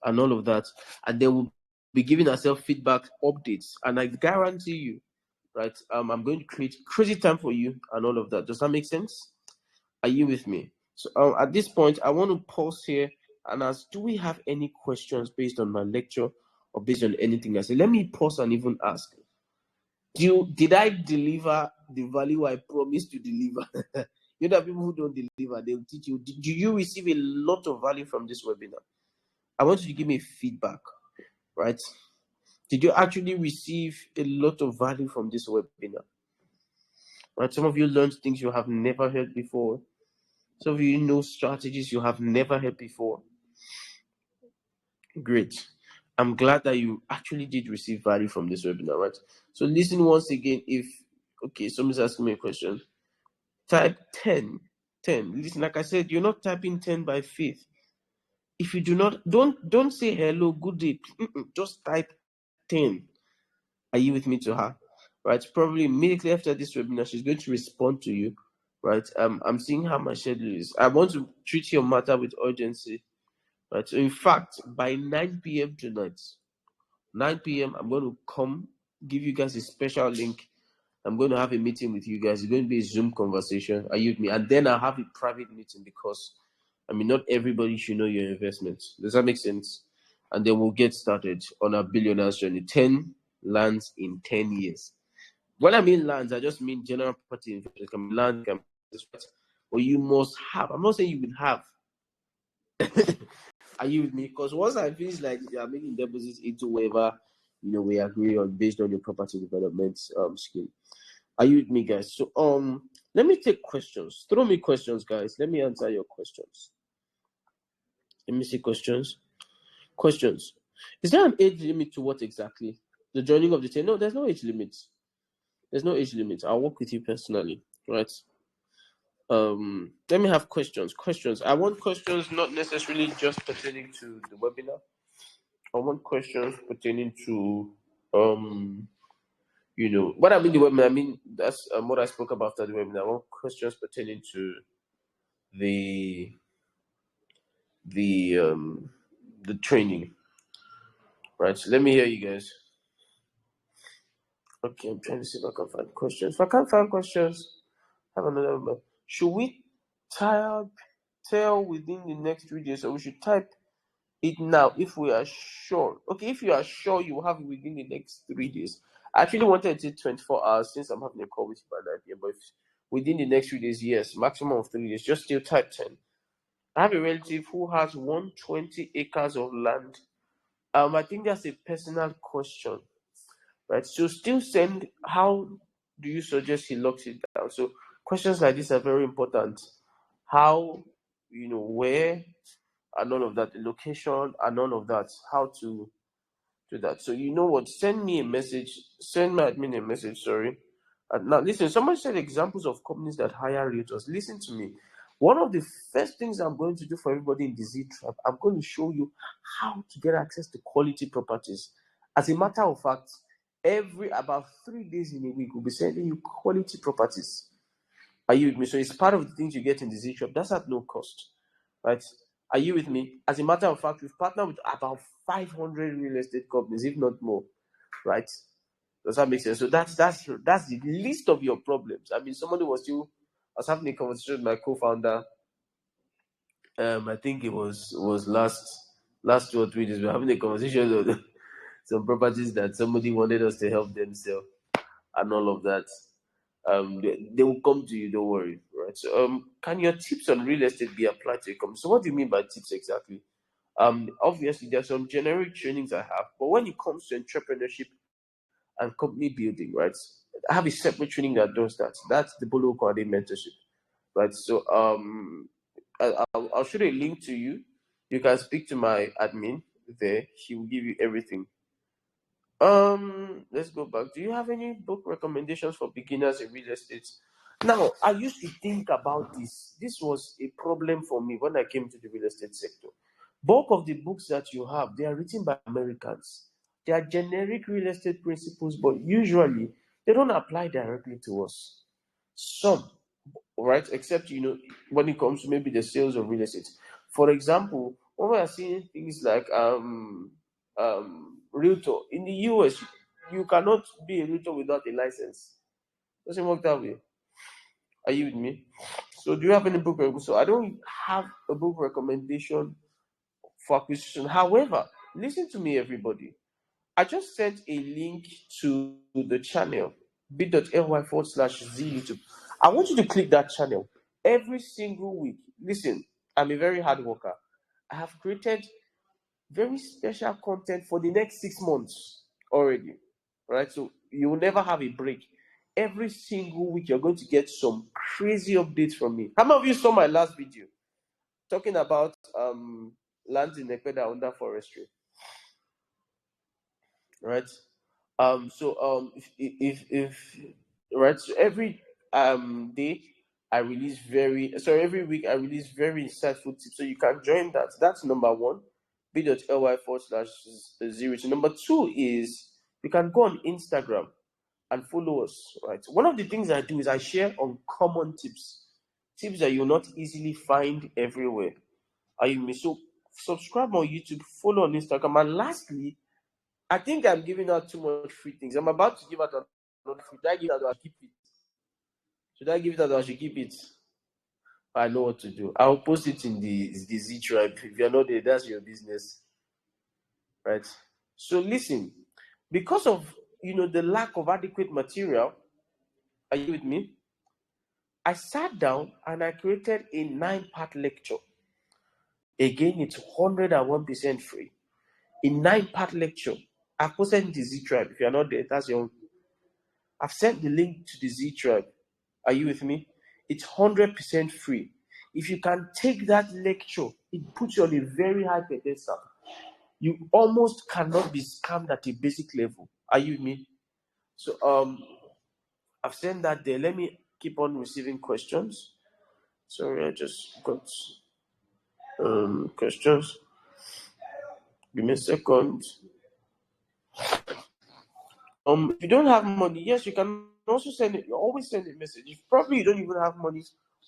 And all of that. And then we'll be giving ourselves feedback updates. And I guarantee you, right? I'm going to create crazy time for you and all of that. Does that make sense? Are you with me? So at this point, I want to pause here and ask, do we have any questions based on my lecture or based on anything I said? Let me pause and even ask. Did I deliver the value I promised to deliver? You know, people who don't deliver, they'll teach you. Did you receive a lot of value from this webinar? I want you to give me feedback, right? Did you actually receive a lot of value from this webinar? Right? Some of you learned things you have never heard before. Some of you know strategies you have never heard before. Great. I'm glad that you actually did receive value from this webinar, right? So listen once again. Somebody's asking me a question. Type 10. Listen, like I said, you're not typing 10 by faith. If you do not, don't say hello, good day. Just type 10. Are you with me to her? Right? Probably immediately after this webinar, she's going to respond to you. Right? I'm seeing how my schedule is. I want to treat your matter with urgency. Right. So in fact, by 9 p.m. tonight, 9 p.m., I'm going to come give you guys a special link. I'm going to have a meeting with you guys. It's going to be a Zoom conversation. Are you with me? And then I'll have a private meeting because, I mean, not everybody should know your investments. Does that make sense? And then we'll get started on our billionaire's journey. 10 lands in 10 years. When I mean lands, I just mean general property investment. Can be land, can be or you must have. I'm not saying you will have. Are you with me? Because once I feel like you are making deposits into whatever we agree on based on your property development scheme. Are you with me, guys? So let me take questions. Throw me questions, guys. Let me answer your questions. Let me see questions. Questions. Is there an age limit to what exactly? The joining of the 10? No, there's no age limit. There's no age limit. I'll work with you personally, right? Let me have questions. I want questions not necessarily just pertaining to the webinar. I want questions pertaining to what I mean the webinar. I mean that's what I spoke about after the webinar. I want questions pertaining to the training. Right. So let me hear you guys. Okay, I'm trying to see if I can find questions. If I can't find questions, have another one. Should we tell within the next 3 days, or we should type it now if we are sure? Okay, if you are sure you will have it within the next 3 days. I actually wanted to 24 hours since I'm having a call with you by 9 p.m. But if within the next 3 days, yes, maximum of 3 days, just still type 10. I have a relative who has 120 acres of land. I think that's a personal question, right? So still send how do you suggest he locks it down? So questions like this are very important. How, where, and all of that, the location, and all of that, how to do that. So you know what? Send me a message. Send my admin a message. Sorry. Now listen. Somebody said examples of companies that hire realtors. Listen to me. One of the first things I'm going to do for everybody in the Z Tribe, I'm going to show you how to get access to quality properties. As a matter of fact, every about 3 days in a week, we'll be sending you quality properties. Are you with me? So it's part of the things you get in the Z Tribe. That's at no cost, right? Are you with me? As a matter of fact, we've partnered with about 500 real estate companies, if not more, right? Does that make sense? So that's the list of your problems. I mean, I was having a conversation with my co-founder. I think it was last 2 or 3 days. We were having a conversation on some properties that somebody wanted us to help them sell and all of that. They will come to you, don't worry, right? So can your tips on real estate be applied to a company? So what do you mean by tips exactly? Obviously there's some generic trainings I have, but when it comes to entrepreneurship and company building, right, I have a separate training that does that. That's the Bolu Okunade mentorship, right? So I'll show a link to you. You can speak to my admin there. He will give you everything. Let's go back. Do you have any book recommendations for beginners in real estate? Now, I used to think about this. This was a problem for me when I came to the real estate sector. Bulk of the books that you have, they are written by Americans. They are generic real estate principles, but usually they don't apply directly to us. Some, right? Except when it comes to maybe the sales of real estate. For example, when we are seeing things like realtor in the US, you cannot be a realtor without a license. Doesn't work that way. Are you with me? So do you have any book? So I don't have a book recommendation for acquisition. However, listen to me, everybody. I just sent a link to the channel bit.ly/z YouTube. I want you to click that channel every single week. Listen, I'm a very hard worker. I have created very special content for the next 6 months already. Right? So you will never have a break. Every single week, you're going to get some crazy updates from me. How many of you saw my last video talking about lands in Ecuador under forestry? Right? If right, so every day I release every week I release very insightful tips. So you can join that. That's number one. bit.ly/0. So number two is you can go on Instagram and follow us. Right. One of the things I do is I share uncommon tips that you'll not easily find everywhere. Are you me? So subscribe on YouTube, follow on Instagram, and lastly, I think I'm giving out too much free things. I'm about to give out another free. Should I give it out or I keep it? Should I give it out or I should keep it? I know what to do. I'll post it in the Z tribe. If you're not there, that's your business, right? So listen, because of the lack of adequate material, are you with me? I sat down and I created a 9-part lecture. Again, it's 101% free. A 9-part lecture. I've posted in the Z tribe. If you're not there, that's your own. I've sent the link to the Z tribe. Are you with me? It's 100% free. If you can take that lecture, it puts you on a very high pedestal. You almost cannot be scammed at a basic level. Are you with me? So I've sent that there. Let me keep on receiving questions. Sorry, I just got questions. Give me a second. If you don't have money, yes, you can also send it. You always send a message. If probably you don't even have money,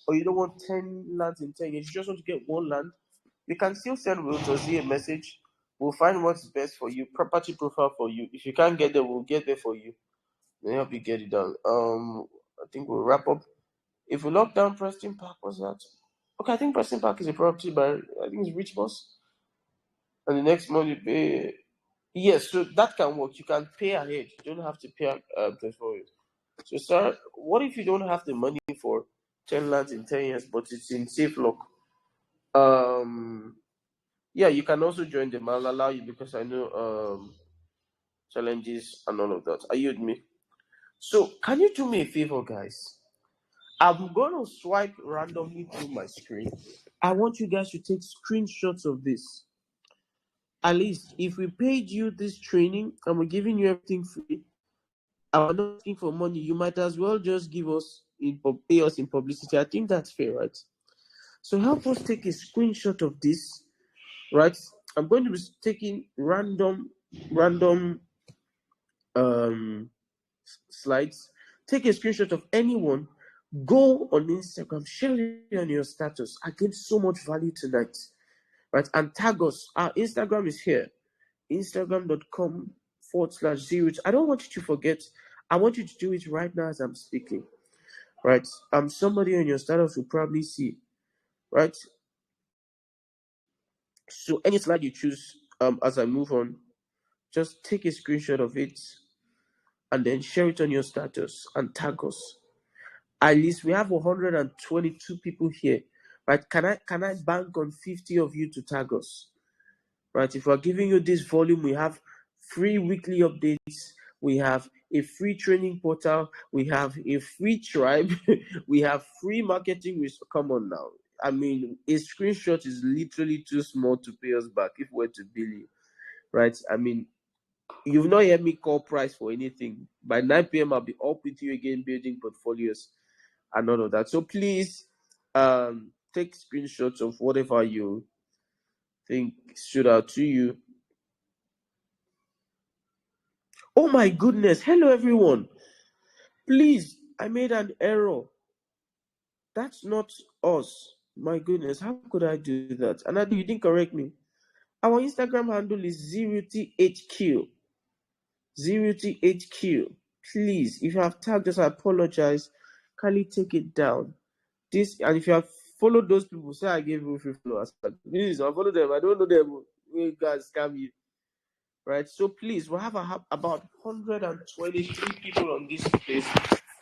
or you don't want 10 lands in 10 years, you just want to get one land, you can still send Realty a message. We'll find what's best for you, property profile for you. If you can't get there, we'll get there for you. We'll help you get it done. I think we'll wrap up. If we lock down Preston Park, what's that? Okay, I think Preston Park is a property by, I think it's Rich Boss. And the next month you pay. Yes, so that can work. You can pay ahead. You don't have to pay 24 years. So, sir, what if you don't have the money for 10 lands in 10 years, but it's in safe lock? Yeah, you can also join them. I'll allow you because I know challenges and all of that. Are you with me? So, can you do me a favor, guys? I'm going to swipe randomly through my screen. I want you guys to take screenshots of this. At least, if we paid you this training and we're giving you everything free, and we're not asking for money, you might as well just pay us in publicity. I think that's fair, right? So help us take a screenshot of this, right? I'm going to be taking random slides. Take a screenshot of anyone. Go on Instagram, share it on your status. I gained so much value tonight, right? And tag us. Our Instagram is here. Instagram.com/0. I don't want you to forget. I want you to do it right now as I'm speaking. Right? Somebody on your status will probably see. Right? So any slide you choose, as I move on, just take a screenshot of it and then share it on your status and tag us. At least we have 122 people here. Right? Can I bank on 50 of you to tag us? Right? If we're giving you this volume, we have free weekly updates, we have a free training portal, we have a free tribe, we have free marketing. Come on now. I mean, a screenshot is literally too small to pay us back if we're to bill you, right? I mean, you've not heard me call price for anything. By 9 p.m., I'll be up with you again, building portfolios and all of that. So please, take screenshots of whatever you think stood out to you. Oh my goodness. Hello, everyone. Please, I made an error. That's not us. My goodness, how could I do that? And you didn't correct me. Our Instagram handle is 0THQ. 0THQ. Please, if you have tagged us, I apologize. Kindly take it down. And if you have followed those people, say I gave you free followers. Please, I follow them. I don't know them. You guys scam you. Right? So please, we have about 123 people on this place.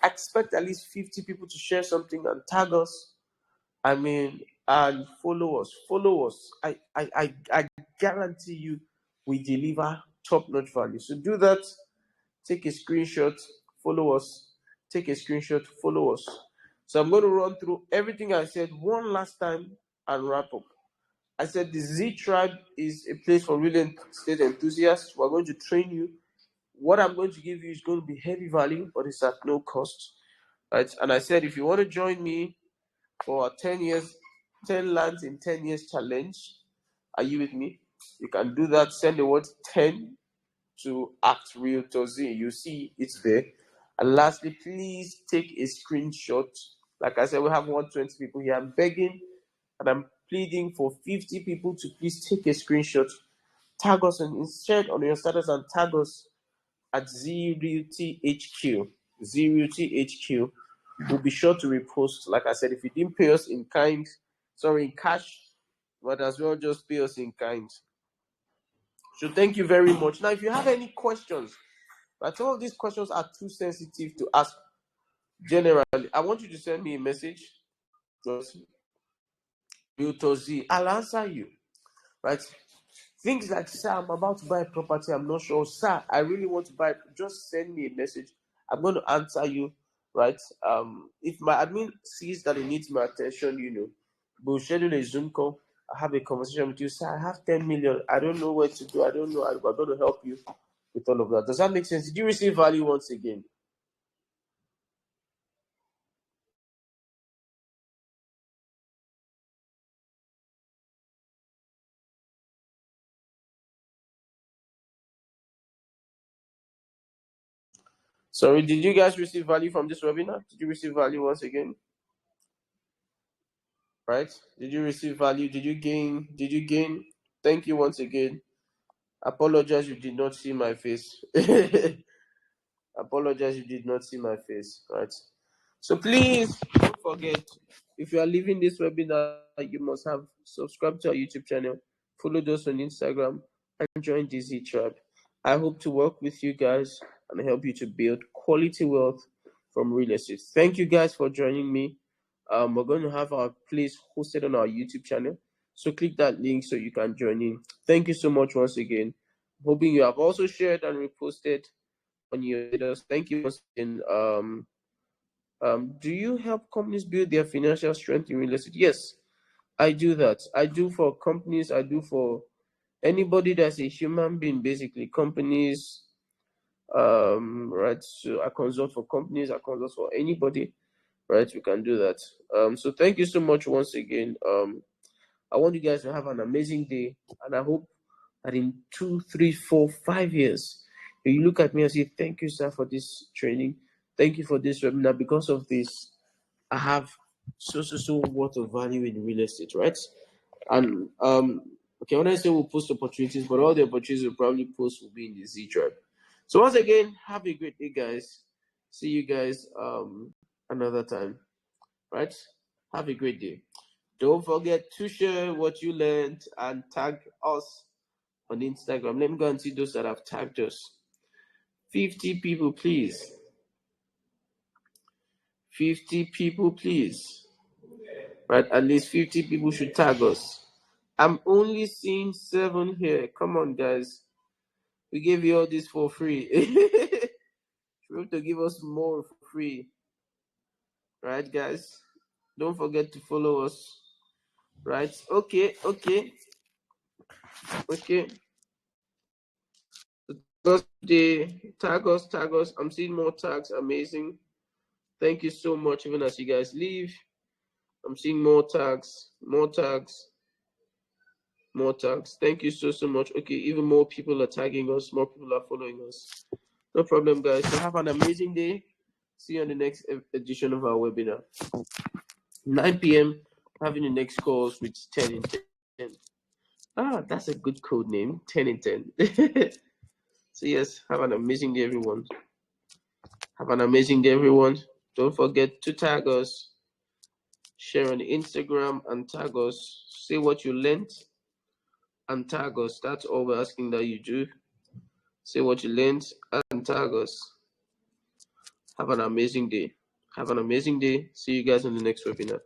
I expect at least 50 people to share something and tag us. I mean, and follow us. Follow us. I guarantee you we deliver top-notch value. So do that. Take a screenshot, follow us. Take a screenshot, follow us. So I'm going to run through everything I said one last time and wrap up. I said the Z Tribe is a place for real estate enthusiasts. We're going to train you. What I'm going to give you is going to be heavy value, but it's at no cost. Right? And I said if you want to join me for a 10 lands in 10 years challenge, are you with me? You can do that. Send the word 10 to @Realty. You see it's there. And lastly, please take a screenshot. Like I said, we have 120 people here. I'm begging and I'm pleading for 50 people to please take a screenshot, tag us and share it on your status and tag us at Realty HQ. Realty HQ. We'll be sure to repost. Like I said, if you didn't pay us in kind, sorry, in cash, but as well just pay us in kind. So thank you very much. Now, if you have any questions, but some of these questions are too sensitive to ask generally, I want you to send me a message. Realtor Z, I'll answer you. Right? Things like, sir, I'm about to buy a property, I'm not sure. Sir, I really want to buy. Just send me a message. I'm going to answer you. Right? If my admin sees that it needs my attention, we'll schedule a Zoom call. I have a conversation with you. Sir, I have 10 million. I don't know what to do. I don't know. I'm going to help you with all of that. Does that make sense? Did you receive value once again? Sorry, did you guys receive value from this webinar? Did you receive value once again? Right? Did you receive value? Did you gain? Did you gain? Thank you once again. Apologize, you did not see my face. Apologize, you did not see my face. Right? So please don't forget, if you are leaving this webinar, you must have subscribed to our YouTube channel, followed us on Instagram, and join the Z Tribe. I hope to work with you guys and help you to build quality wealth from real estate. Thank you guys for joining me. We're going to have our place hosted on our YouTube channel. So click that link so you can join in. Thank you so much once again. Hoping you have also shared and reposted on your videos. Thank you once again. Do you help companies build their financial strength in real estate? Yes, I do that. I do for companies. I do for anybody that's a human being, basically. Companies, right? So I consult for companies. I consult for anybody, right? We can do that. So thank you so much once again. I want you guys to have an amazing day, and I hope that in 2, 3, 4, 5 years, you look at me and say, "Thank you, sir, for this training. Thank you for this webinar. Because of this, I have so worth of value in real estate," right? And okay, when I say we'll post opportunities, but all the opportunities we'll probably post will be in the Z Tribe. So once again, have a great day, guys. See you guys another time, right? Have a great day. Don't forget to share what you learned and tag us on Instagram. Let me go and see those that have tagged us. 50 people, please. 50 people, please. Right? At least 50 people should tag us. I'm only seeing 7 here. Come on, guys. We gave you all this for free. You have to give us more for free. Right, guys? Don't forget to follow us. Right? Okay. Tag us. I'm seeing more tags. Amazing. Thank you so much. Even as you guys leave, I'm seeing more tags. Thank you so much. Okay, even more people are tagging us. More people are following us. No problem, guys. So have an amazing day. See you on the next edition of our webinar. 9 p.m. Having the next calls with 10 in 10. That's a good code name. 10 in 10. So yes, have an amazing day, everyone. Don't forget to tag us, share on Instagram and tag us. Say what you learned and tag us. That's all we're asking that you do. Say what you learned and tag us. Have an amazing day. See you guys on the next webinar.